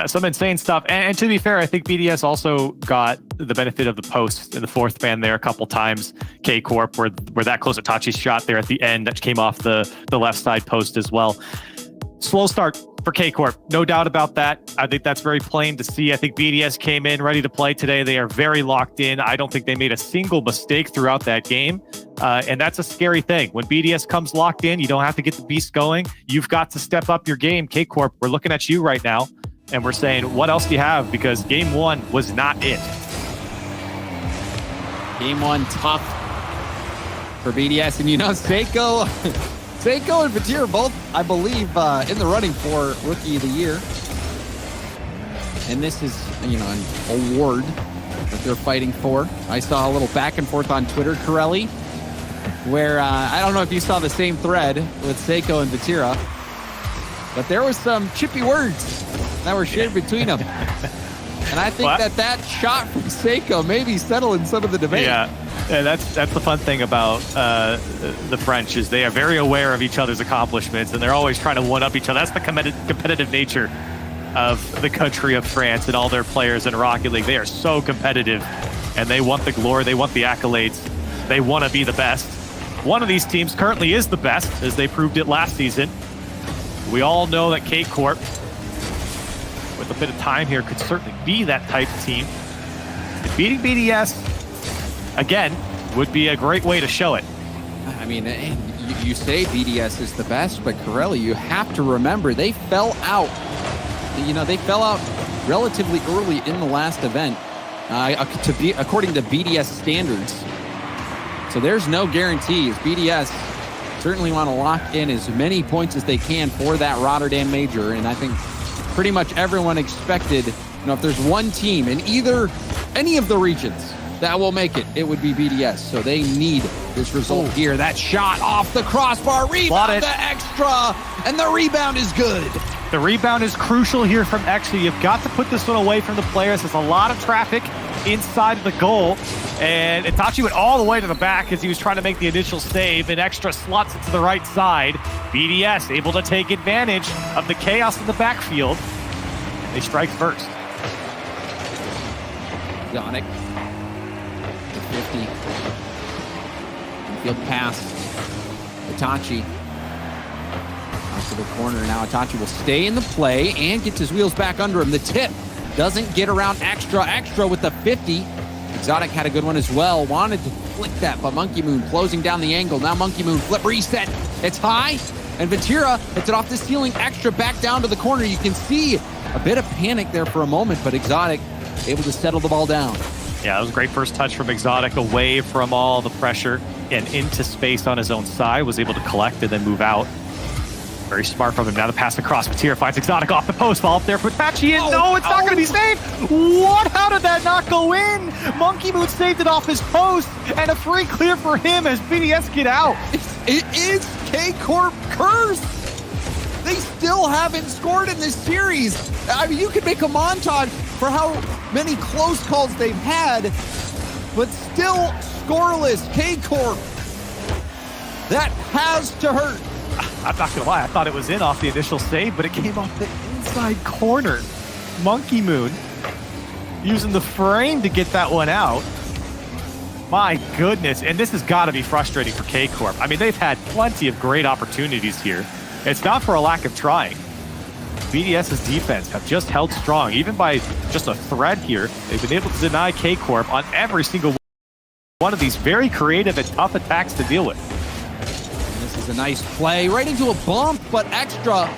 Some insane stuff. And to be fair, I think BDS also got the benefit of the post in the fourth man there a couple times. K-Corp, where that close Itachi's shot there at the end that came off the left side post as well. Slow start for K-Corp, no doubt about that. I think that's very plain to see. I think BDS came in ready to play today. They are very locked in. I don't think they made a single mistake throughout that game. And that's a scary thing. When BDS comes locked in, you don't have to get the beast going. You've got to step up your game. K-Corp, we're looking at you right now. And we're saying, what else do you have? Because Game 1 was not it. Game 1 tough for BDS. And Seiko and Fatir both, I believe, in the running for Rookie of the Year. And this is, an award that they're fighting for. I saw a little back and forth on Twitter, Corelli, where I don't know if you saw the same thread with Seiko and Vatira, but there was some chippy words that were shared between them. And I think that shot from Seiko maybe settling some of the debate. Yeah, that's the fun thing about the French is they are very aware of each other's accomplishments, and they're always trying to one-up each other. That's the competitive nature of the country of France and all their players in Rocket League. They are so competitive, and they want the glory, they want the accolades, they want to be the best. One of these teams currently is the best, as they proved it last season. We all know that K-Corp, with a bit of time here, could certainly be that type of team. And beating BDS, again, would be a great way to show it. I mean, you say BDS is the best, but Corelli, you have to remember, they fell out. They fell out relatively early in the last event, according to BDS standards. So there's no guarantees. BDS certainly want to lock in as many points as they can for that Rotterdam Major, and I think pretty much everyone expected, if there's one team in any of the regions that will make it, it would be BDS. So they need this result here. That shot off the crossbar, rebound to Extra, and the rebound is good. The rebound is crucial here from Extra. You've got to put this one away from the players. There's a lot of traffic inside of the goal, and Itachi went all the way to the back as he was trying to make the initial save, and Extra slots it to the right side. BDS able to take advantage of the chaos in the backfield. They strike first. Yannick, the 50. Field pass. Itachi. Out to the corner. Now Itachi will stay in the play and gets his wheels back under him. The tip doesn't get around Extra. Extra with the 50. Exotic had a good one as well. Wanted to flick that, but Monkey Moon closing down the angle. Now Monkey Moon flip reset. It's high, and Vatira hits it off the ceiling. Extra back down to the corner. You can see a bit of panic there for a moment, but Exotic able to settle the ball down. Yeah, that was a great first touch from Exotic, away from all the pressure and into space on his own side. Was able to collect and then move out. Very smart from him. Now the pass across. Vatira finds Exotic off the post. Ball up there for Itachi. No, it's not going to be saved. What? How did that not go in? Monkey Moon saved it off his post, and a free clear for him as BDS get out. It is K-Corp curse. They still haven't scored in this series. I mean, you could make a montage for how many close calls they've had, but still scoreless. K-Corp. That has to hurt. I'm not gonna lie, I thought it was in off the initial save, but it came off the inside corner. Monkey Moon using the frame to get that one out. My goodness, and this has got to be frustrating for K-Corp. I mean, they've had plenty of great opportunities here. It's not for a lack of trying. BDS's defense have just held strong, even by just a thread here. They've been able to deny K-Corp on every single one of these very creative and tough attacks to deal with. This is a nice play, right into a bump, but Extra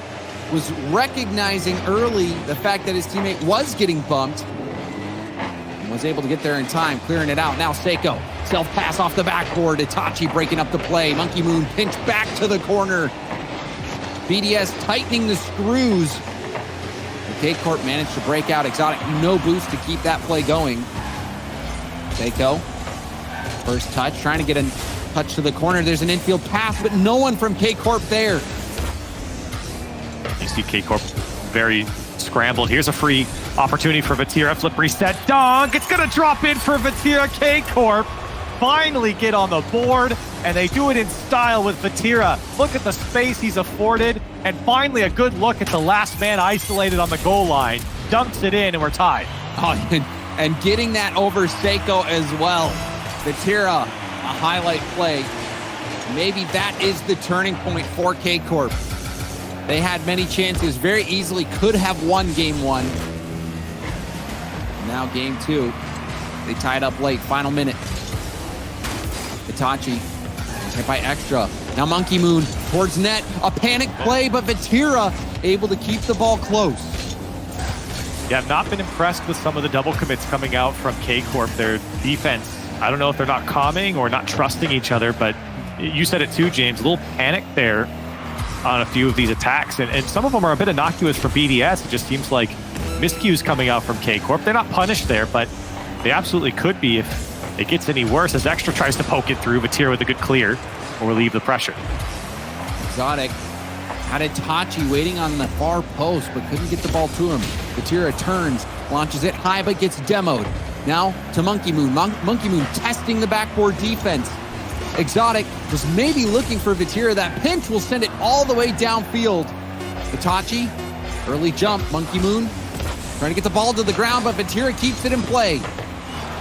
was recognizing early the fact that his teammate was getting bumped and was able to get there in time, clearing it out. Now Seiko, self-pass off the backboard. Itachi breaking up the play. Monkey Moon pinch back to the corner. BDS tightening the screws. K-Corp managed to break out. Exotic, no boost to keep that play going. Seiko, first touch, trying to get a touch to the corner. There's an infield pass, but no one from K-Corp there. You see K-Corp very scrambled. Here's a free opportunity for Vatira. Flip reset, dunk. It's gonna drop in for Vatira. K-Corp finally get on the board, and they do it in style with Vatira. Look at the space he's afforded, and finally a good look at the last man isolated on the goal line. Dunks it in, and we're tied. Oh, and getting that over Seiko as well. Vatira, a highlight play. Maybe that is the turning point for K-Corp. They had many chances, very easily could have won game one. Now game two. They tied up late, final minute. Itachi, hit by Extra. Now Monkey Moon towards net. A panic play, but Vatira able to keep the ball close. Yeah, I've not been impressed with some of the double commits coming out from K-Corp. Their defense, I don't know if they're not calming or not trusting each other, but you said it too, James. A little panic there on a few of these attacks, and some of them are a bit innocuous for BDS. It just seems like miscues coming out from K-Corp. They're not punished there, but they absolutely could be if it gets any worse, as Extra tries to poke it through. Vatira with a good clear or relieve the pressure. Exotic had Itachi waiting on the far post, but couldn't get the ball to him. Vatira turns, launches it high, but gets demoed. Now to Monkey Moon. Monkey Moon testing the backboard defense. Exotic was maybe looking for Vatira. That pinch will send it all the way downfield. Itachi, early jump. Monkey Moon trying to get the ball to the ground, but Vatira keeps it in play.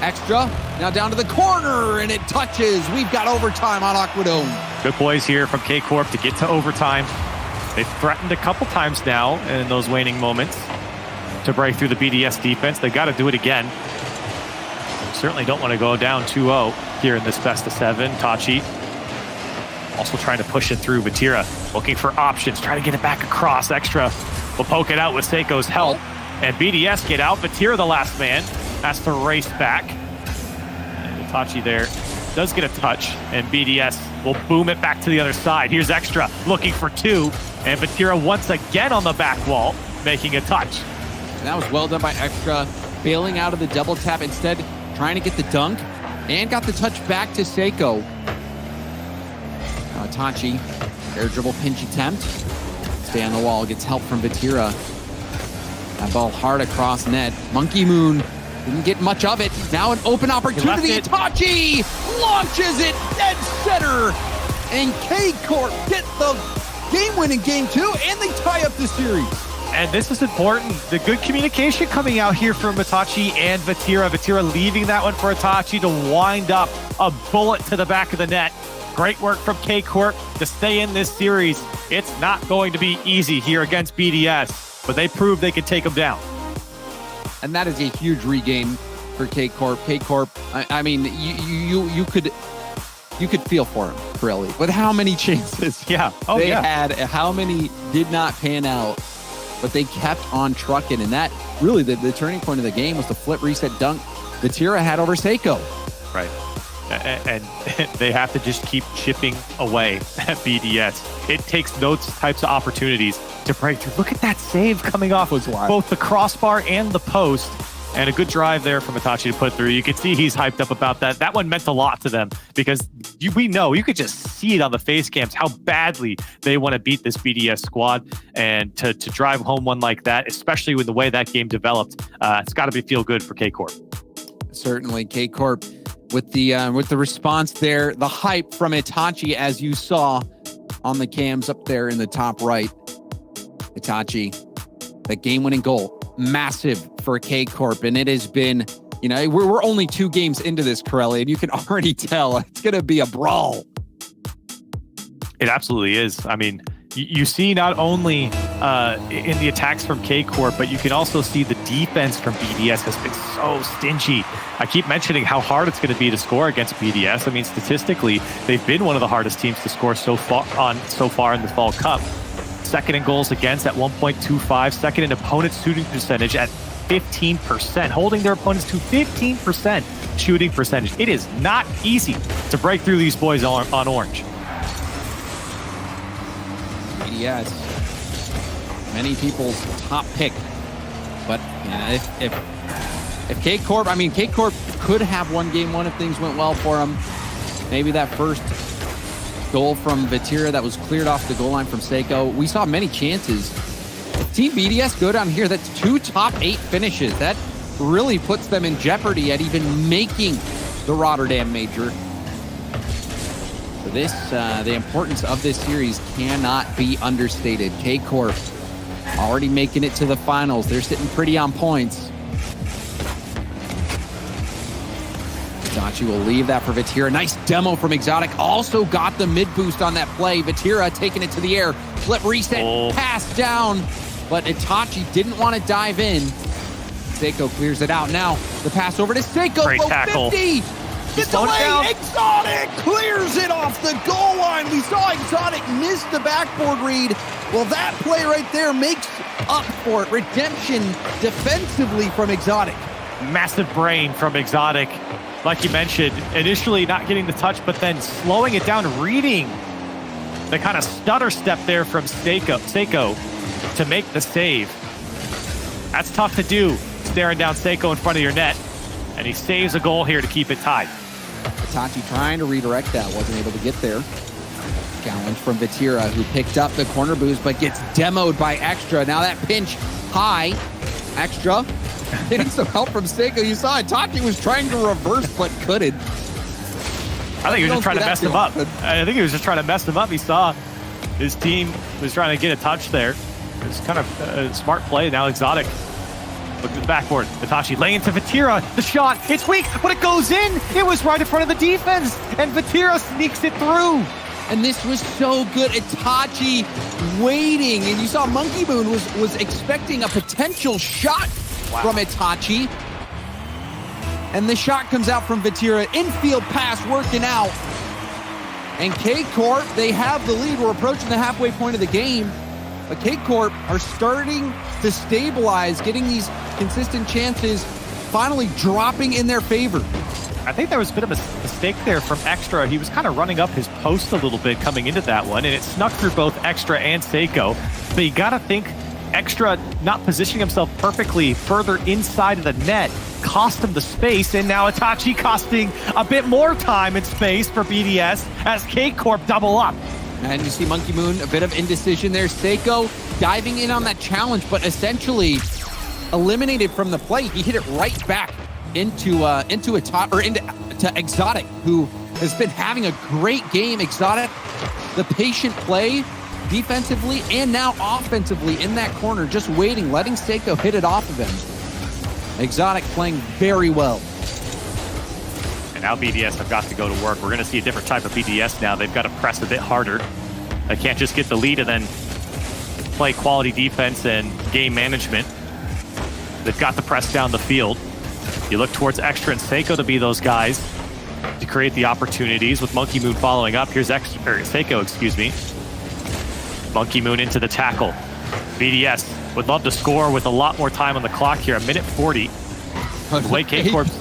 Extra, now down to the corner, and it touches. We've got overtime on Aquadome. Good boys here from K-Corp to get to overtime. They've threatened a couple times now in those waning moments to break through the BDS defense. They've got to do it again. Certainly don't want to go down 2-0 here in this best of 7. Tachi also trying to push it through. Vatira looking for options, trying to get it back across. Extra will poke it out with Seiko's help. And BDS get out. Vatira, the last man, has to race back. And Itachi there does get a touch, and BDS will boom it back to the other side. Here's Extra looking for two, and Vatira once again on the back wall, making a touch. And that was well done by Extra, bailing out of the double tap, instead trying to get the dunk, and got the touch back to Seiko. Now Itachi, air dribble pinch attempt. Stay on the wall, gets help from Vatira. That ball hard across net. Monkey Moon didn't get much of it. Now an open opportunity. Itachi launches it dead center. And K-Corp get the game win in game 2, and they tie up the series. And this is important. The good communication coming out here from Itachi and Vatira. Vatira leaving that one for Itachi to wind up a bullet to the back of the net. Great work from K-Corp to stay in this series. It's not going to be easy here against BDS, but they proved they could take them down. And that is a huge regain for K-Corp. K-Corp, I mean, you could feel for him, really. With how many chances they had, how many did not pan out, but they kept on trucking. And that really, the turning point of the game was the flip reset dunk Vatira had over Seiko. Right. And they have to just keep chipping away at BDS. It takes those types of opportunities to break through. Look at that save coming off both the crossbar and the post. And a good drive there from Itachi to put through. You can see he's hyped up about that. That one meant a lot to them because we know, you could just see it on the face cams how badly they want to beat this BDS squad, and to drive home one like that, especially with the way that game developed, it's got to feel good for K-Corp. Certainly, K-Corp with the response there, the hype from Itachi, as you saw on the cams up there in the top right. Itachi, that game-winning goal, massive for K-Corp, and it has been, you know, we're only 2 games into this, Corelli, and you can already tell it's going to be a brawl. It absolutely is. I mean, you see not only in the attacks from K-Corp, but you can also see the defense from BDS has been so stingy. I keep mentioning how hard it's going to be to score against BDS. I mean, statistically, they've been one of the hardest teams to score so far in the Fall Cup. Second in goals against at 1.25, second in opponent shooting percentage at 15%, holding their opponents to 15% shooting percentage. It is not easy to break through these boys on orange. Yes, many people's top pick, but if K-Corp, I mean, K-Corp could have won game 1 if things went well for them. Maybe that first goal from Vatira that was cleared off the goal line from Seiko. We saw many chances. Team BDS go down here. That's 2 top 8 finishes. That really puts them in jeopardy at even making the Rotterdam Major. So this, the importance of this series cannot be understated. K-Corp already making it to the finals. They're sitting pretty on points. Dachi will leave that for Vatira. Nice demo from Exotic. Also got the mid boost on that play. Vatira taking it to the air. Flip reset, pass down. But Itachi didn't want to dive in. Seiko clears it out. Now the pass over to Seiko. Great tackle. 50. The delay. Exotic clears it off the goal line. We saw Exotic miss the backboard read. Well, that play right there makes up for it. Redemption defensively from Exotic. Massive brain from Exotic. Like you mentioned, initially not getting the touch, but then slowing it down, reading the kind of stutter step there from Seiko to make the save. That's tough to do, staring down Seiko in front of your net, and he saves a goal here to keep it tied. Itachi trying to redirect that, wasn't able to get there. Challenge from Vatira, who picked up the corner boost, but gets demoed by Extra. Now that pinch high, Extra getting some help from Seiko. You saw Itachi was trying to reverse, but couldn't. I think he was just trying to mess him up. I think he was just trying to mess him up. He saw his team was trying to get a touch there. It was kind of a smart play. Now Exotic look at the backboard. Itachi laying to Vatira. The shot, it's weak, but it goes in. It was right in front of the defense, and Vatira sneaks it through. And this was so good. Itachi waiting, and you saw Monkey Moon was expecting a potential shot from Itachi. And the shot comes out from Vatira. Infield pass working out. And K-Corp, they have the lead. We're approaching the halfway point of the game. But K-Corp are starting to stabilize, getting these consistent chances, finally dropping in their favor. I think there was a bit of a mistake there from Extra. He was kind of running up his post a little bit coming into that one, and it snuck through both Extra and Seiko. But you got to think Extra not positioning himself perfectly further inside of the net cost him the space, and now Itachi costing a bit more time and space for BDS as K-Corp double up. And you see Monkey Moon, a bit of indecision there. Seiko diving in on that challenge, but essentially eliminated from the play. He hit it right back into Exotic, who has been having a great game. Exotic, the patient play defensively and now offensively in that corner, just waiting, letting Seiko hit it off of him. Exotic playing very well. And now BDS have got to go to work. We're going to see a different type of BDS now. They've got to press a bit harder. They can't just get the lead and then play quality defense and game management. They've got to press down the field. You look towards Extra and Seiko to be those guys to create the opportunities, with Monkey Moon following up. Here's Seiko, excuse me. Monkey Moon into the tackle. BDS would love to score with a lot more time on the clock here. 1:40. The way K-Corp's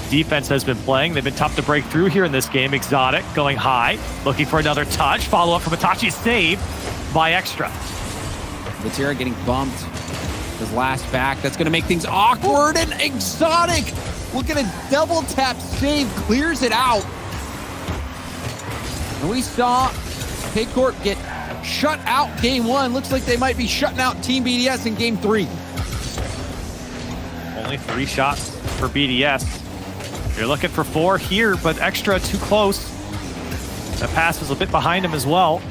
defense has been playing, they've been tough to break through here in this game. Exotic going high, looking for another touch. Follow up from Itachi, saved by Extra. Vatira getting bumped. His last back. That's going to make things awkward. And Exotic, look at a double tap save, clears it out. And we saw K-Corp get shut out game 1. Looks like they might be shutting out Team BDS in game 3. Only 3 shots for BDS. You're looking for 4 here, but Extra too close. The pass was a bit behind him as well.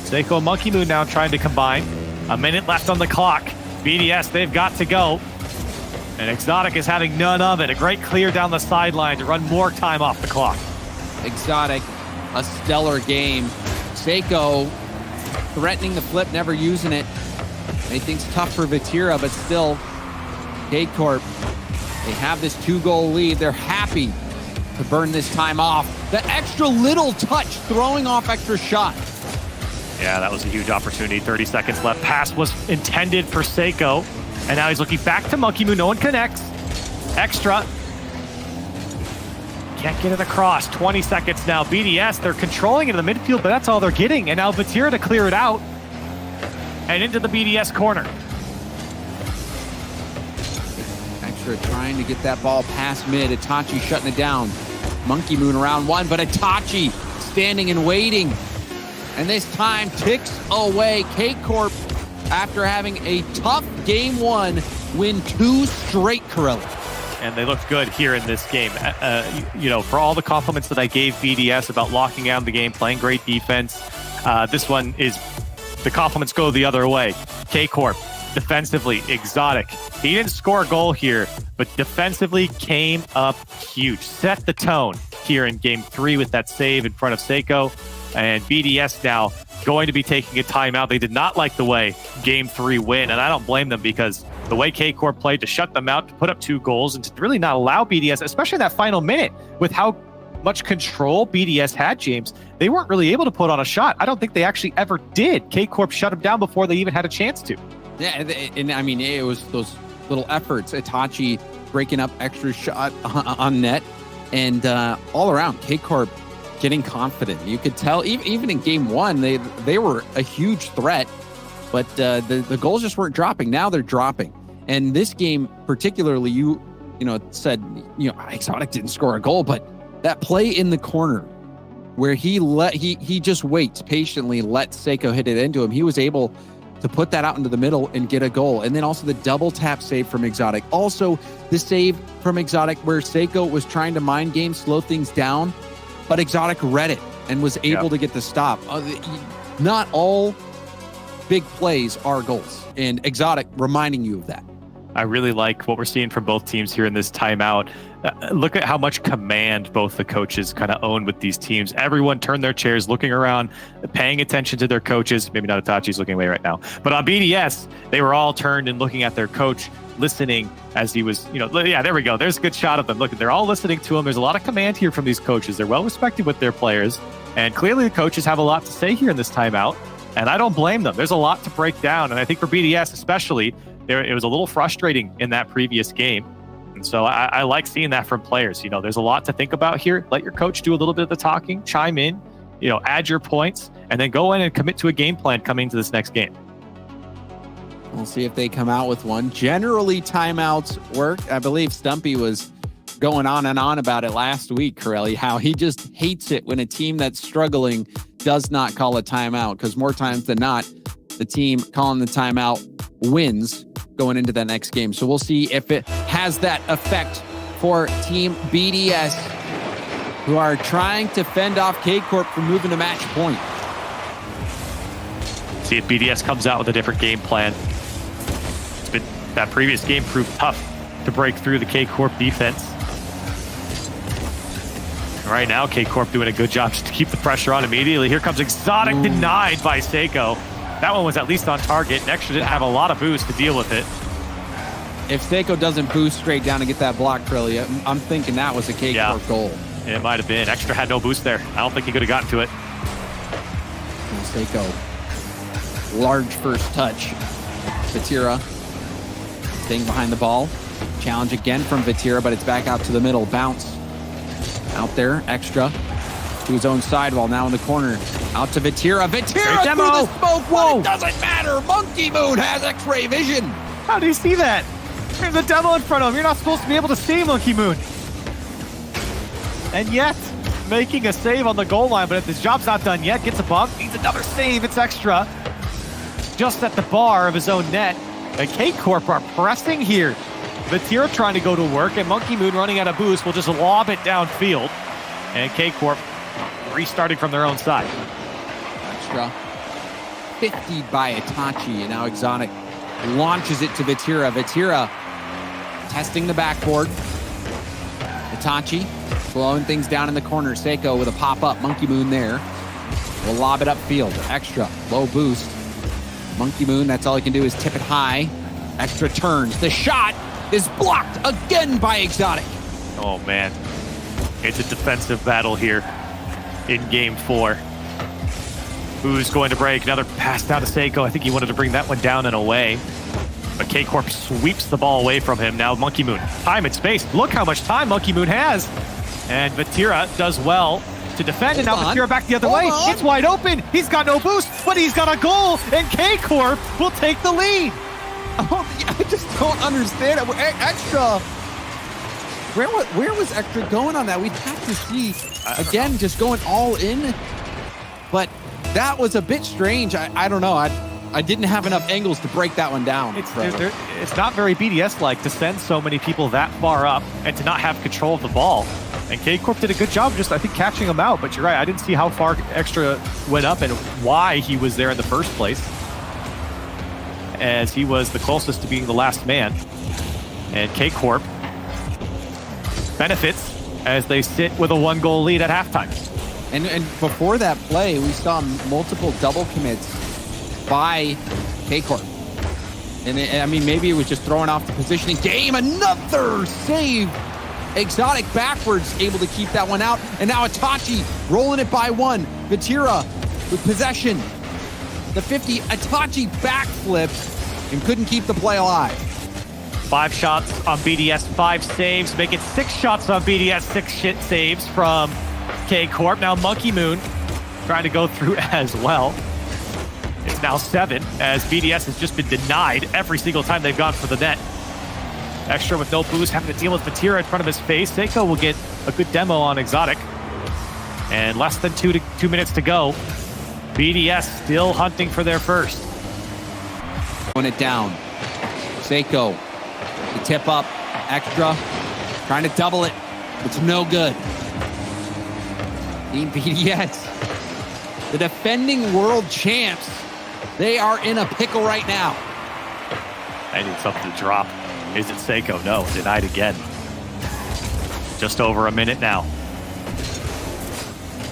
Seiko and Monkey Moon now trying to combine. A minute left on the clock. BDS, they've got to go. And Exotic is having none of it. A great clear down the sideline to run more time off the clock. Exotic, a stellar game. Seiko threatening the flip, never using it. Made things tough for Vatira, but still, K-Corp, they have this 2-goal lead. They're happy to burn this time off. The extra little touch, throwing off extra shot. Yeah, that was a huge opportunity. 30 seconds left. Pass was intended for Seiko. And now he's looking back to Monkey Moon. No one connects. Extra. Can't get it across. 20 seconds now. BDS, they're controlling it in the midfield, but that's all they're getting. And now Vatira to clear it out. And into the BDS corner. Extra trying to get that ball past mid. Itachi shutting it down. Monkey Moon around 1, but Itachi standing and waiting. And this time ticks away. K-Corp, after having a tough game 1, win 2 straight, Corelli. And they looked good here in this game. You know, for all the compliments that I gave BDS about locking down the game, playing great defense, this one is, the compliments go the other way. K-Corp, defensively, Exotic. He didn't score a goal here, but defensively came up huge. Set the tone here in game 3 with that save in front of Seiko. And BDS now going to be taking a timeout. They did not like the way game 3 went, and I don't blame them, because the way K-Corp played to shut them out, to put up 2 goals, and to really not allow BDS, especially in that final minute, with how much control BDS had, James, they weren't really able to put on a shot. I don't think they actually ever did. K-Corp shut them down before they even had a chance to. Yeah, and I mean, it was those little efforts. Itachi breaking up extra shot on net, and all around, K-Corp getting confident. You could tell even in game 1, they were a huge threat, but the goals just weren't dropping. Now they're dropping. And this game particularly, you said, Exotic didn't score a goal, but that play in the corner where he just waits patiently, let Seiko hit it into him. He was able to put that out into the middle and get a goal. And then also the double tap save from Exotic. Also the save from Exotic where Seiko was trying to mind game, slow things down, but Exotic read it and was able to get the stop. Not all big plays are goals, and Exotic reminding you of that. I really like what we're seeing from both teams here in this timeout. Look at how much command both the coaches kind of own with these teams. Everyone turned their chairs, looking around, paying attention to their coaches. Maybe not Itachi's looking away right now, but on BDS, they were all turned and looking at their coach, listening as he was, yeah, there we go. There's a good shot of them. Look, they're all listening to him. There's a lot of command here from these coaches. They're well respected with their players, and clearly the coaches have a lot to say here in this timeout, and I don't blame them. There's a lot to break down, and I think for BDS especially, it was a little frustrating in that previous game. And so I like seeing that from players. There's a lot to think about here. Let your coach do a little bit of the talking, chime in, add your points, and then go in and commit to a game plan coming to this next game. We'll see if they come out with one. Generally, timeouts work. I believe Stumpy was going on and on about it last week, Corelli, how he just hates it when a team that's struggling does not call a timeout, because more times than not, the team calling the timeout wins going into that next game. So we'll see if it has that effect for Team BDS, who are trying to fend off K-Corp from moving to match point. See if BDS comes out with a different game plan. That previous game proved tough to break through the K-Corp defense. Right now, K-Corp doing a good job just to keep the pressure on immediately. Here comes Exotic, denied by Seiko. That one was at least on target. Extra didn't have a lot of boost to deal with it. If Seiko doesn't boost straight down and get that block, Corelli, I'm thinking that was a K-Corp goal. It might have been. Extra had no boost there. I don't think he could have gotten to it. Seiko, large first touch. Vatira staying behind the ball. Challenge again from Vatira, but it's back out to the middle. Bounce out there. Extra to his own sidewall, now in the corner. Out to Vatira. Vatira through the smoke. Whoa! It doesn't matter. Monkey Moon has X-ray vision. How do you see that? There's a demo in front of him. You're not supposed to be able to see Monkey Moon. And yet, making a save on the goal line, but if this job's not done yet, gets a bump, needs another save. It's extra. Just at the bar of his own net. And K-Corp are pressing here. Vatira trying to go to work, and Monkey Moon running out of boost will just lob it downfield. And K-Corp restarting from their own side. Extra. 50 by Itachi, and now Exotic launches it to Vatira. Vatira testing the backboard. Itachi slowing things down in the corner. Seiko with a pop-up. Monkey Moon there. Will lob it upfield. Extra. Low boost. Monkey Moon, that's all he can do is tip it high. Extra turns. The shot is blocked again by Exotic. Oh, man. It's a defensive battle here in game 4. Who's going to break? Another pass down to Seiko. I think he wanted to bring that one down and away. But K-Corp sweeps the ball away from him. Now Monkey Moon. Time and space. Look how much time Monkey Moon has. And Vatira does well to defend. And now Vatira back the other way. It's wide open. He's got no boost, but he's got a goal. And K-Corp will take the lead. Oh, I just don't understand it. Extra. Where was Extra going on that? We'd have to see. Again, just going all in. But that was a bit strange. I don't know. I didn't have enough angles to break that one down. It's not very BDS-like to send so many people that far up and to not have control of the ball. And K-Corp did a good job just, I think, catching him out. But you're right, I didn't see how far Extra went up and why he was there in the first place, as he was the closest to being the last man. And K-Corp benefits as they sit with a 1-goal lead at halftime. And before that play, we saw multiple double commits by K-Corp. And I mean, maybe it was just throwing off the positioning game. Another save. Exotic backwards, able to keep that one out. And now Itachi rolling it by 1. Vatira with possession. The 50, Itachi backflipped and couldn't keep the play alive. 5 shots on BDS, 5 saves. Make it 6 shots on BDS, 6 saves from K-Corp. Now Monkey Moon trying to go through as well. It's now 7, as BDS has just been denied every single time they've gone for the net. Extra with no boost, having to deal with Vatira in front of his face. Seiko will get a good demo on Exotic. And less than 2 minutes to go. BDS still hunting for their first. Throwing it down. Seiko, the tip up. Extra, trying to double it. It's no good. Team BDS, the defending world champs, they are in a pickle right now. I need something to drop. Is it Seiko? No, denied again. Just over a minute now.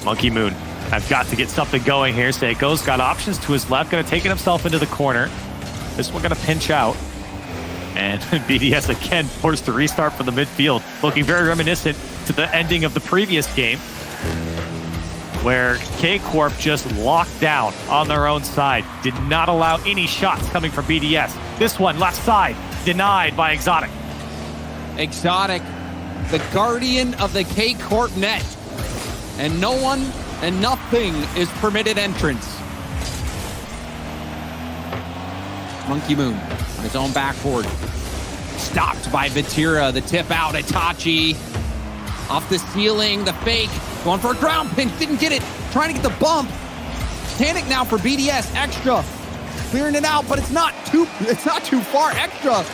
Monkey Moon, I've got to get something going here. Seiko's got options to his left, going to take it himself into the corner. This one going to pinch out. And BDS again forced to restart from the midfield, looking very reminiscent to the ending of the previous game, where K-Corp just locked down on their own side, did not allow any shots coming from BDS. This one, left side, denied by Exotic. Exotic, the guardian of the K-Corp net. And no one and nothing is permitted entrance. Monkey Moon on his own backboard. Stopped by Vatira, the tip out, Itachi. Off the ceiling, the fake. Going for a ground pinch, didn't get it. Trying to get the bump. Panic now for BDS, Extra. Clearing it out, but it's not too far. Extra,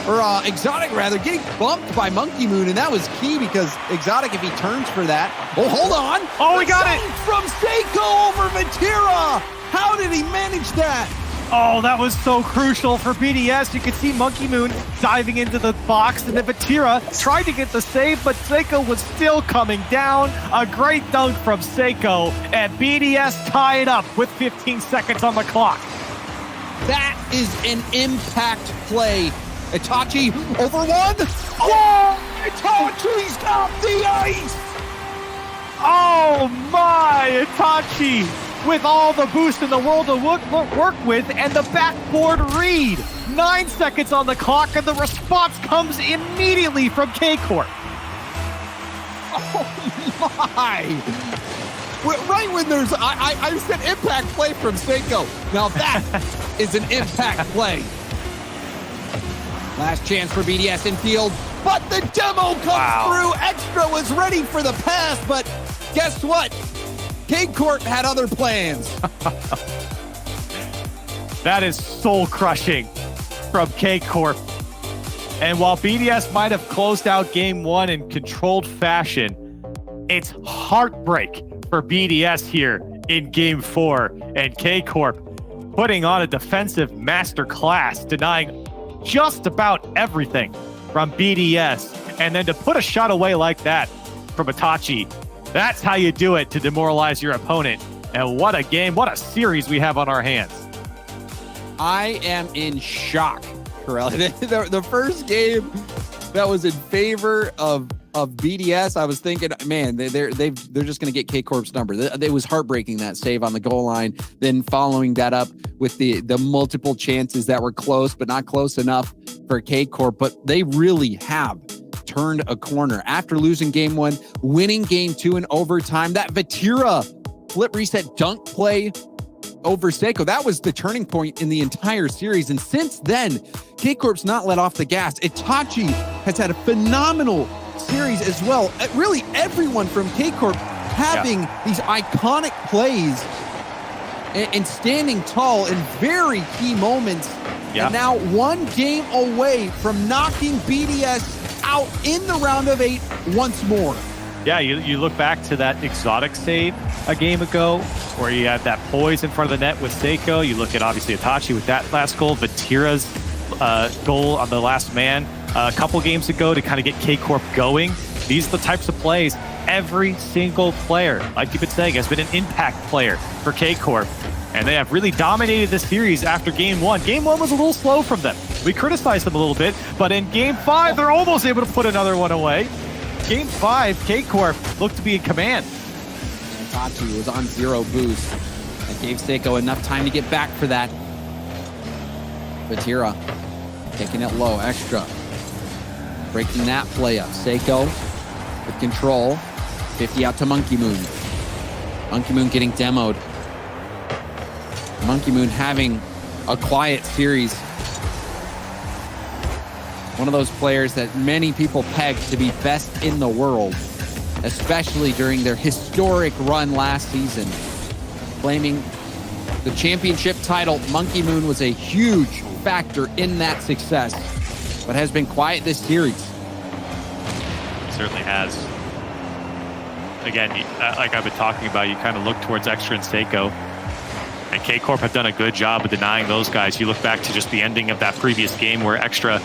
or Exotic rather, getting bumped by Monkey Moon, and that was key because Exotic, if he turns for that. Oh, hold on. Oh, we got it. From Seiko over Vatira. How did he manage that? Oh, that was so crucial for BDS. You could see Monkey Moon diving into the box, and then Vatira tried to get the save, but Seiko was still coming down. A great dunk from Seiko, and BDS tie it up with 15 seconds on the clock. That is an impact play. Itachi over 1. Oh, Itachi's got the ice. Oh my, Itachi with all the boost in the world to work with, and the backboard read. 9 seconds on the clock, and the response comes immediately from K-Corp. Oh my! Right when there's, I said impact play from Seiko. Now that is an impact play. Last chance for BDS in field, but the demo comes through. Extra was ready for the pass, but guess what? K-Corp had other plans. That is soul crushing from K-Corp. And while BDS might have closed out game 1 in controlled fashion, it's heartbreak for BDS here in game 4. And K-Corp putting on a defensive masterclass, denying just about everything from BDS. And then to put a shot away like that from Itachi, that's how you do it to demoralize your opponent. And what a game, what a series we have on our hands. I am in shock, Corelli. The first game that was in favor of BDS, I was thinking, man, they're just going to get K-Corp's number. It was heartbreaking, that save on the goal line. Then following that up with the multiple chances that were close, but not close enough for K-Corp. But they really have turned a corner after losing game 1, winning game 2 in overtime. That Vatira flip reset dunk play over Seiko, that was the turning point in the entire series. And since then, K-Corp's not let off the gas. Itachi has had a phenomenal series as well. Really, everyone from K-Corp having these iconic plays and standing tall in very key moments. Yeah. And now 1 game away from knocking BDS out in the round of 8 once more. Yeah, you look back to that exotic save a game ago where you had that poise in front of the net with Seiko. You look at obviously Itachi with that last goal, Vatira's goal on the last man a couple games ago to kind of get K-Corp going. These are the types of plays every single player, like you've been saying, has been an impact player for K-Corp. And they have really dominated the series after game 1. Game 1 was a little slow from them. We criticized them a little bit, but in game 5, they're almost able to put another one away. Game 5, K-Corp looked to be in command. Itachi was on 0 boost. That gave Seiko enough time to get back for that. Vatira taking it low, extra. Breaking that play up. Seiko with control. 50 out to Monkey Moon. Monkey Moon getting demoed. Monkey Moon having a quiet series. One of those players that many people peg to be best in the world, especially during their historic run last season. Claiming the championship title, Monkey Moon was a huge factor in that success, but has been quiet this series. It certainly has. Again, like I've been talking about, you kind of look towards Extra and Seiko. And K-Corp have done a good job of denying those guys. You look back to just the ending of that previous game where Extra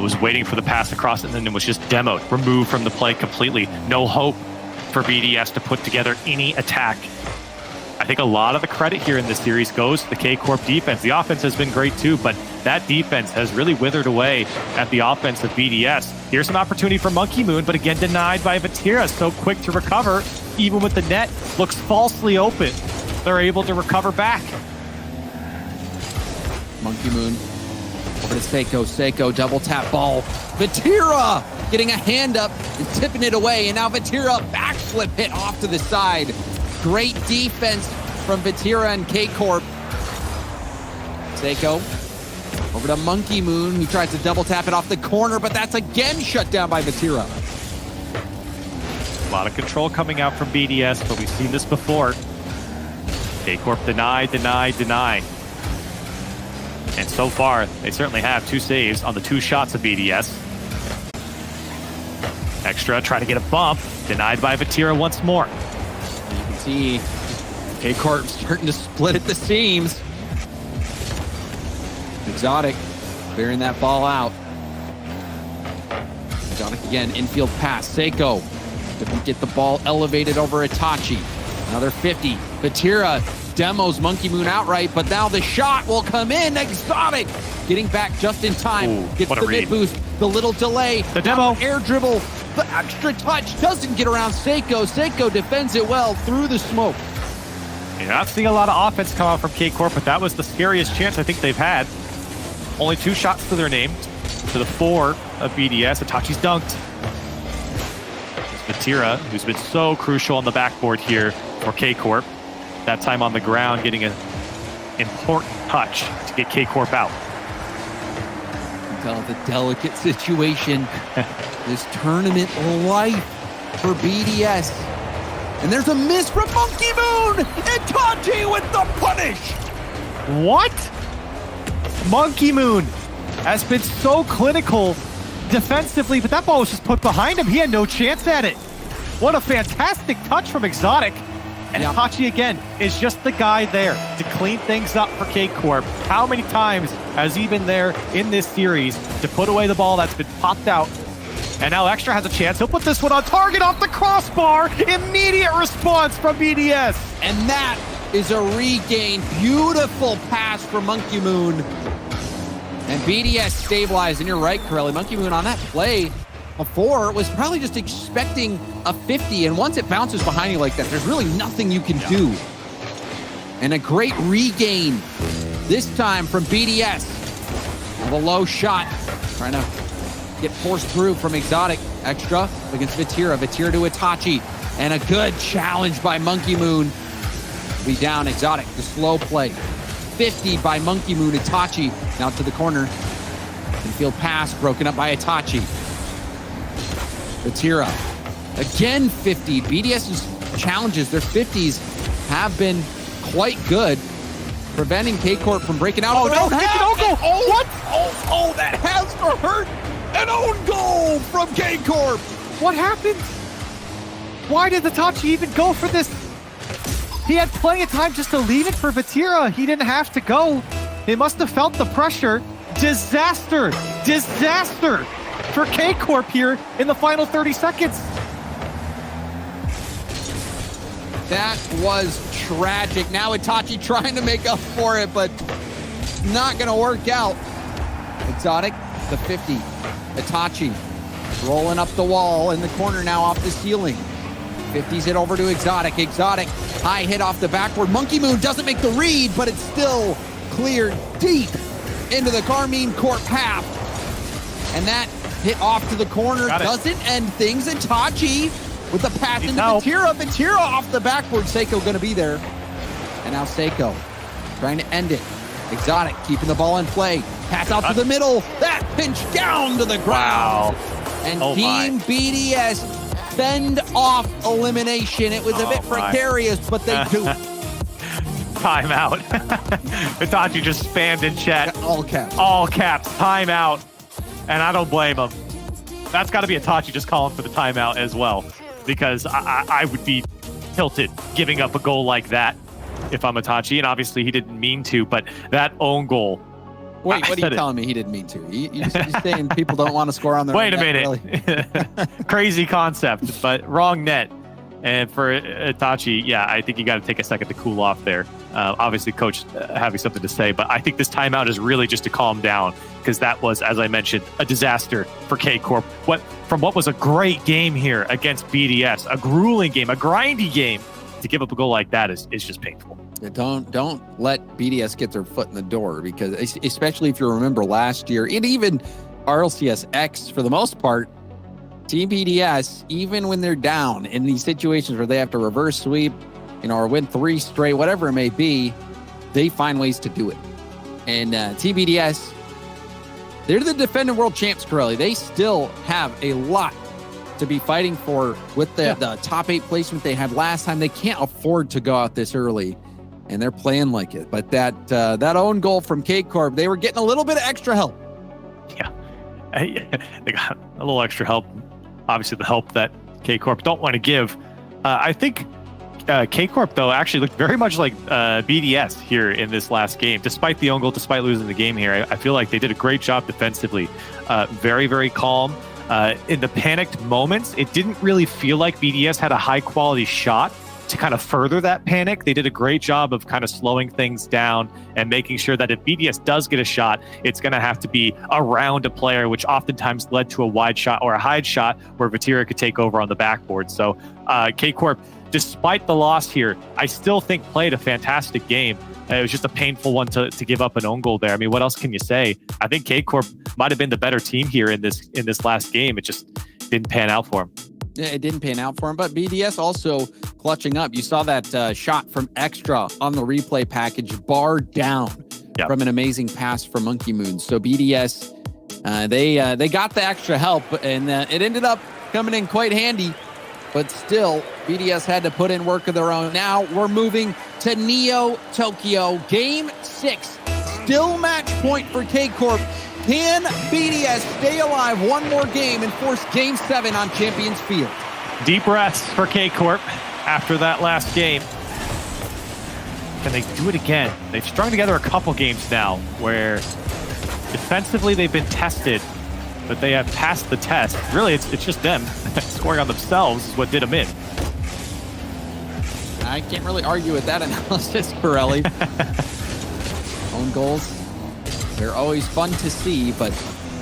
was waiting for the pass across and then it was just demoed, removed from the play completely. No hope for BDS to put together any attack. I think a lot of the credit here in this series goes to the K-Corp defense. The offense has been great too, but that defense has really withered away at the offense of BDS. Here's an opportunity for Monkey Moon, but again denied by Vatira. So quick to recover, even with the net looks falsely open. They're able to recover back. Monkey Moon over to Seiko. Seiko double tap ball. Vatira getting a hand up and tipping it away. And now Vatira backflip hit off to the side. Great defense from Vatira and K-Corp. Seiko over to Monkey Moon. He tries to double tap it off the corner, but that's again shut down by Vatira. A lot of control coming out from BDS, but we've seen this before. K-Corp deny. And so far, they certainly have 2 saves on the 2 shots of BDS. Extra, try to get a bump. Denied by Vatira once more. You can see K-Corp starting to split at the seams. Exotic clearing that ball out. Exotic again, infield pass. Seiko couldn't get the ball elevated over Itachi. Another 50. Vatira demos Monkey Moon outright, but now the shot will come in. Exotic getting back just in time. Ooh, gets the mid boost, the little delay. The demo. Air dribble, the extra touch doesn't get around Seiko. Seiko defends it well through the smoke. You're not seeing a lot of offense come out from K-Corp, but that was the scariest chance I think they've had. Only 2 shots to their name, to the 4 of BDS. Itachi's dunked. Vatira, who's been so crucial on the backboard here for K-Corp. That time on the ground, getting an important touch to get K-Corp out. You can tell the delicate situation. This tournament life for BDS. And there's a miss from Monkey Moon! And Tachi with the punish! What? Monkey Moon has been so clinical defensively, but that ball was just put behind him. He had no chance at it. What a fantastic touch from Exotic. And Tachi, again, is just the guy there to clean things up for K-Corp. How many times has he been there in this series to put away the ball that's been popped out? And now Extra has a chance. He'll put this one on target off the crossbar. Immediate response from BDS. And that is a regain. Beautiful pass from Monkey Moon. And BDS stabilized. And you're right, Corelli. Monkey Moon on that play before was probably just expecting a 50. And once it bounces behind you like that, there's really nothing you can do. And a great regain this time from BDS. And a low shot. Trying to get forced through from Exotic. Extra against Vatira. Vatira to Itachi. And a good challenge by Monkey Moon. Be down Exotic. The slow play. 50 by Monkey Moon. Itachi now to the corner. Infield pass broken up by Itachi. Vatira. Again 50. BDS's challenges, their 50s have been quite good. Preventing K-Corp from breaking out. Oh, no, don't go. Oh, what? Oh, that has to hurt. An own goal from K-Corp. What happened? Why did Itachi even go for this? He had plenty of time just to leave it for Vatira. He didn't have to go. He must have felt the pressure. Disaster for K-Corp here in the final 30 seconds. That was tragic. Now Itachi trying to make up for it, but not going to work out. Exotic, the 50. Itachi rolling up the wall in the corner now off the ceiling. 50s it over to Exotic. Exotic, high hit off the backboard. Monkey Moon doesn't make the read, but it's still cleared deep into the Karmine Corp half. And that hit off to the corner doesn't end things. Itachi with the pass into Vatira. Vatira off the backboard. Seiko going to be there. And now Seiko trying to end it. Exotic keeping the ball in play. Pass out to the middle. That pinch down to the ground. And Team BDS fend off elimination. It was a bit precarious, but they do. Timeout. Itachi just spammed in chat. All caps. All caps. Timeout. And I don't blame him. That's got to be Itachi just calling for the timeout as well, because I would be tilted giving up a goal like that if I'm Itachi, and obviously he didn't mean to, but that own goal. Wait, what are you telling me he didn't mean to? You're saying people don't want to score on their Wait own a minute. Really? Crazy concept, but wrong net. And for Itachi, yeah, I think you got to take a second to cool off there. Obviously, coach having something to say, but I think this timeout is really just to calm down, because that was, as I mentioned, a disaster for K-Corp. From what was a great game here against BDS, a grueling game, a grindy game, to give up a goal like that is just painful. Don't let BDS get their foot in the door, because especially if you remember last year, and even RLCS X for the most part, Team BDS, even when they're down in these situations where they have to reverse sweep, or win 3 straight, whatever it may be, they find ways to do it. And Team BDS, they're the defending world champs, Corelli. They still have a lot to be fighting for with the top 8 placement they had last time. They can't afford to go out this early, and they're playing like it. But that own goal from K-Corp, they were getting a little bit of extra help. Yeah, they got a little extra help. Obviously, the help that K-Corp don't want to give. I think K-Corp, though, actually looked very much like BDS here in this last game. Despite the own goal, despite losing the game here, I feel like they did a great job defensively. Very, very calm. In the panicked moments, it didn't really feel like BDS had a high-quality shot to kind of further that panic. They did a great job of kind of slowing things down and making sure that if BDS does get a shot, it's going to have to be around a player, which oftentimes led to a wide shot or a hide shot where Vatira could take over on the backboard. So K-Corp, despite the loss here, I still think played a fantastic game. It was just a painful one to give up an own goal there. I mean, what else can you say? I think K-Corp might have been the better team here in this last game. It just didn't pan out for him. Yeah, it didn't pan out for him, but BDS also clutching up. You saw that shot from Extra on the replay package, bar down from an amazing pass from Monkey Moon. So BDS, they got the extra help, and it ended up coming in quite handy. But still, BDS had to put in work of their own. Now we're moving to Neo Tokyo. Game 6. Still match point for K-Corp. Can BDS stay alive one more game and force Game 7 on Champions Field? Deep breaths for K-Corp after that last game. Can they do it again? They've strung together a couple games now where defensively they've been tested, but they have passed the test. Really, it's just them scoring on themselves is what did them in. I can't really argue with that analysis, Corelli. Own goals, they're always fun to see, but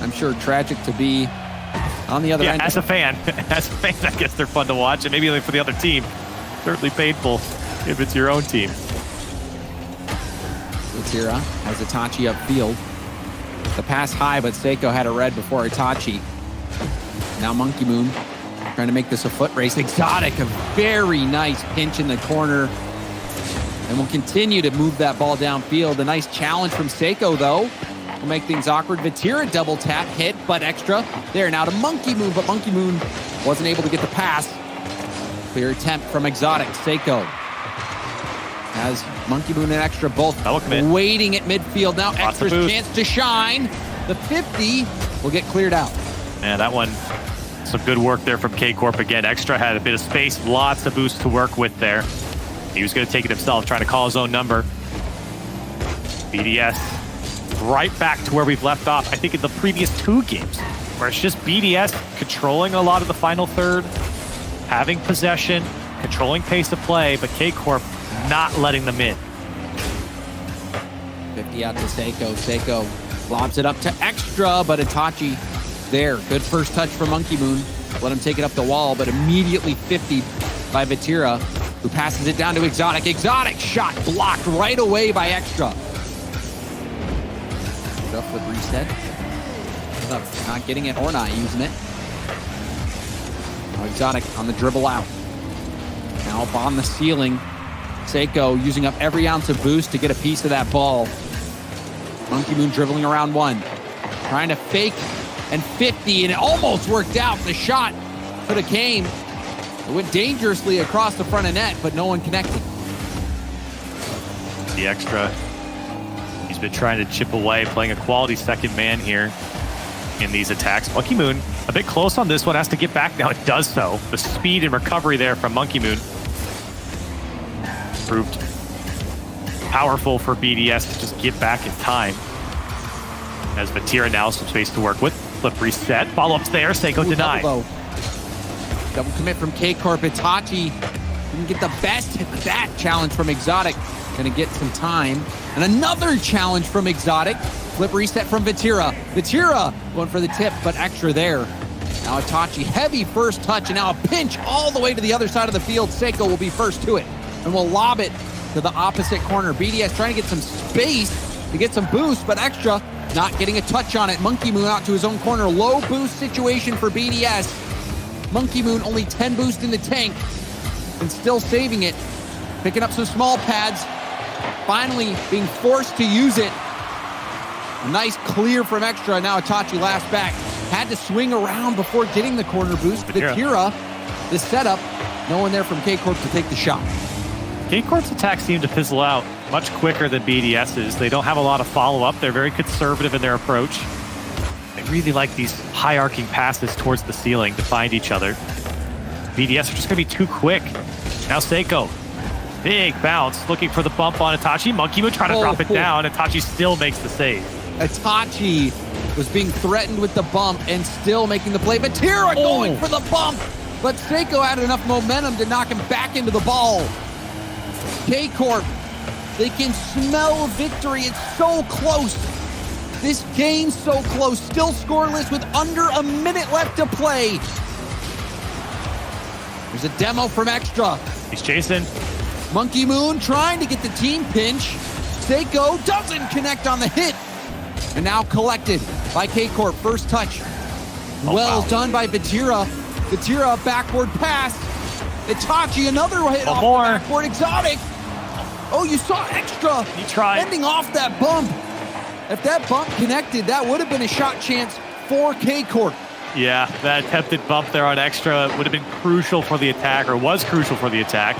I'm sure tragic to be on the other end. As a fan, I guess they're fun to watch, and maybe for the other team, certainly painful if it's your own team. Vatira has Itachi upfield. The pass high, but Seiko had a red before Itachi. Now Monkey Moon trying to make this a foot race. Exotic, a very nice pinch in the corner. And will continue to move that ball downfield. A nice challenge from Seiko, though. Will make things awkward. Vatira double tap, hit, but extra. There now to Monkey Moon, but Monkey Moon wasn't able to get the pass. Clear attempt from Exotic. Seiko has Monkey Moon and Extra both waiting at midfield. Now Extra's chance to shine. The 50 will get cleared out. Man, that one, some good work there from K-Corp again. Extra had a bit of space, lots of boost to work with there. He was going to take it himself, trying to call his own number. BDS right back to where we've left off, I think, in the previous 2 games, where it's just BDS controlling a lot of the final third, having possession, controlling pace of play, but K-Corp not letting them in. 50 out to Seiko. Seiko lobs it up to Extra, but Itachi there. Good first touch from Monkey Moon. Let him take it up the wall, but immediately 50 by Vatira, who passes it down to Exotic. Exotic shot blocked right away by Extra. Flip reset. Not getting it or not using it. Now Exotic on the dribble out. Now up on the ceiling. Seiko using up every ounce of boost to get a piece of that ball. Monkey Moon dribbling around 1. Trying to fake and 50, and it almost worked out. The shot could have came. It went dangerously across the front of net, but no one connected. The Extra, he's been trying to chip away, playing a quality second man here in these attacks. Monkey Moon, a bit close on this one, has to get back now. It does so. The speed and recovery there from Monkey Moon proved powerful for BDS to just get back in time. As Vatira now some space to work with. Flip reset, follow-ups there, Seiko denied. Double commit from K-Corp. Itachi didn't get the best hit, but that challenge from Exotic gonna get some time. And another challenge from Exotic. Flip reset from Vatira. Vatira going for the tip, but Extra there. Now Itachi, heavy first touch, and now a pinch all the way to the other side of the field. Seiko will be first to it, and will lob it to the opposite corner. BDS trying to get some space to get some boost, but Extra not getting a touch on it. Monkey Moon out to his own corner. Low boost situation for BDS. Monkey Moon only 10 boost in the tank and still saving it. Picking up some small pads. Finally being forced to use it. A nice clear from Extra. Now Itachi last back. Had to swing around before getting the corner boost. Vatira, the setup. No one there from K-Corp to take the shot. K-Corp's attacks seem to fizzle out much quicker than BDS's. They don't have a lot of follow-up. They're very conservative in their approach. They really like these high-arcing passes towards the ceiling to find each other. BDS are just going to be too quick. Now Seiko, big bounce, looking for the bump on Itachi. Monkey Moon trying to drop it down. Itachi still makes the save. Itachi was being threatened with the bump and still making the play. Vatira going for the bump, but Seiko had enough momentum to knock him back into the ball. K-Corp, they can smell victory. It's so close. This game's so close. Still scoreless with under a minute left to play. There's a demo from Extra. He's chasing. Monkey Moon trying to get the team pinch. Seiko doesn't connect on the hit. And now collected by K-Corp. First touch. Well done by Vatira. Vatira backward pass. Itachi another hit off the backward. Exotic. Oh, you saw Extra. He tried. Ending off that bump. If that bump connected, that would have been a shot chance for K-Corp. Yeah, that attempted bump there on Extra would have been crucial for the attack, or was crucial for the attack.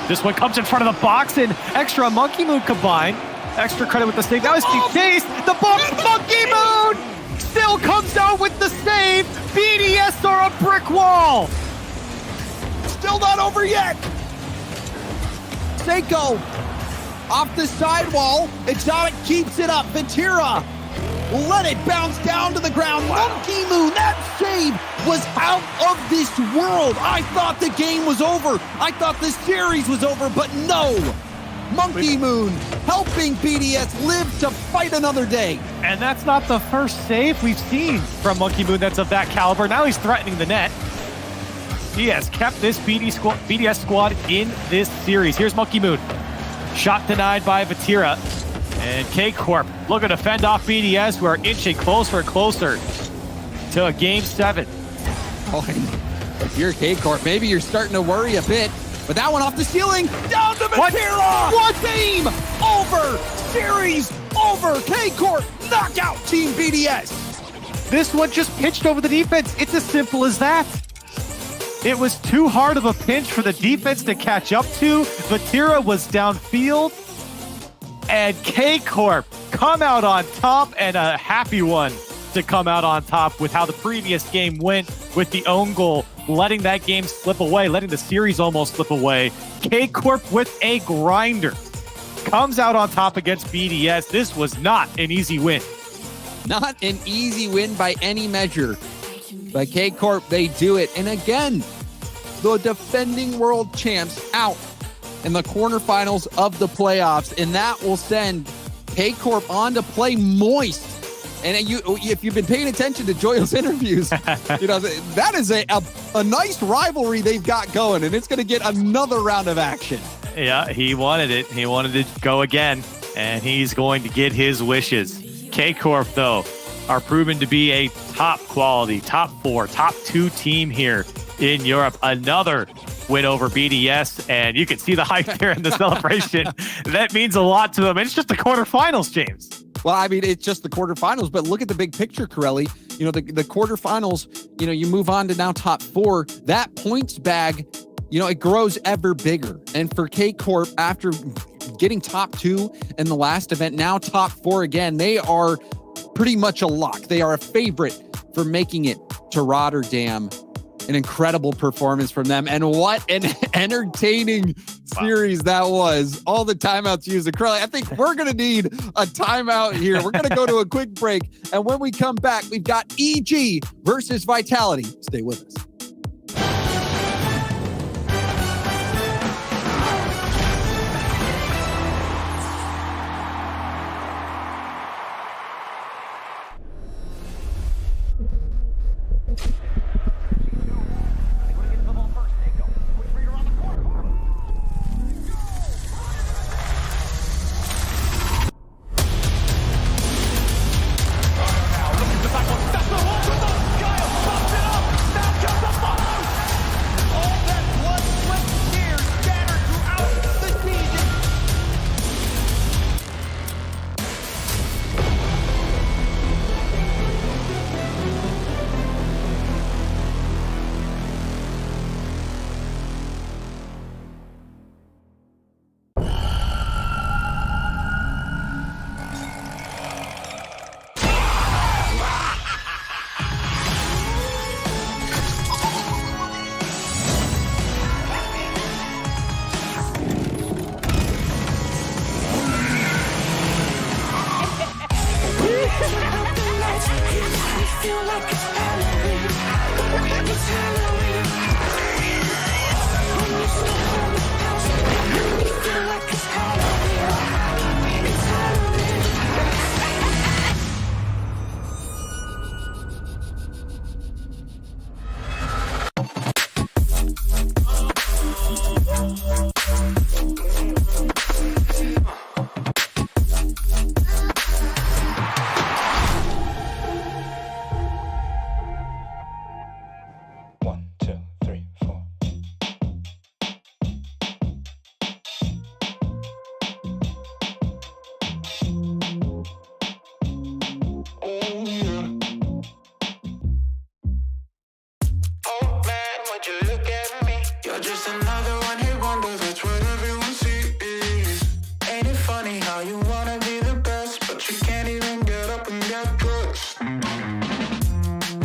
This one comes in front of the box, and Extra and Monkey Moon combine. Extra credit with the save. Now it's being chased. The bump, Monkey Moon still comes out with the save. BDS are a brick wall. Still not over yet. Seiko off the sidewall. Exotic keeps it up. Vatira let it bounce down to the ground. Monkey Moon, that save was out of this world. I thought the game was over. I thought the series was over, but no. Monkey Moon helping BDS live to fight another day. And that's not the first save we've seen from Monkey Moon that's of that caliber. Now he's threatening the net. He has kept this BDS squad in this series. Here's Monkey Moon. Shot denied by Vatira. And K-Corp looking to fend off BDS, who are inching closer and closer to a Game 7. Oh, if you're K-Corp, maybe you're starting to worry a bit. But that one off the ceiling, down to Vatira! What? Game over! Series over! K-Corp knockout Team BDS! This one just pitched over the defense. It's as simple as that. It was too hard of a pinch for the defense to catch up to. Vatira was downfield. And K-Corp come out on top, and a happy one to come out on top with how the previous game went with the own goal, letting that game slip away, letting the series almost slip away. K-Corp with a grinder comes out on top against BDS. This was not an easy win. Not an easy win by any measure. But K-Corp, they do it. And again, the defending world champs out in the quarterfinals of the playoffs, and that will send K-Corp on to play Moist. And if you've been paying attention to Joyo's interviews, you know that is a nice rivalry they've got going, and it's going to get another round of action. Yeah, he wanted it. He wanted to go again, and he's going to get his wishes. K-Corp, though, are proven to be a top quality, top 4, top 2 team here in Europe. Another win over BDS, and you can see the hype there in the celebration. That means a lot to them. It's just the quarterfinals, James. Well, I mean, it's just the quarterfinals, but look at the big picture, Corelli. You know, the quarterfinals, you know, you move on to now top 4. That points bag, you know, it grows ever bigger. And for K-Corp, after getting top 2 in the last event, now top 4 again, they are pretty much a lock. They are a favorite for making it to Rotterdam. An incredible performance from them. And what an entertaining series that was. All the timeouts used. Crowley, I think we're going to need a timeout here. We're going to go to a quick break. And when we come back, we've got EG versus Vitality. Stay with us.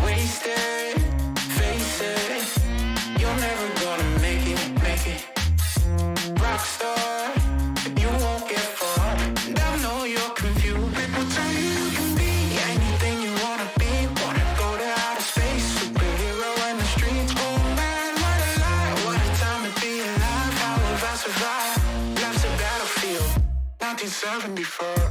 Wasted, face it, you're never gonna make it. Rockstar, you won't get far. And I know you're confused. People tell you can be anything you wanna be. Wanna go to outer space, superhero in the streets. Oh man, what a lie, what a time to be alive. How have I survived? Life's a battlefield, 1974.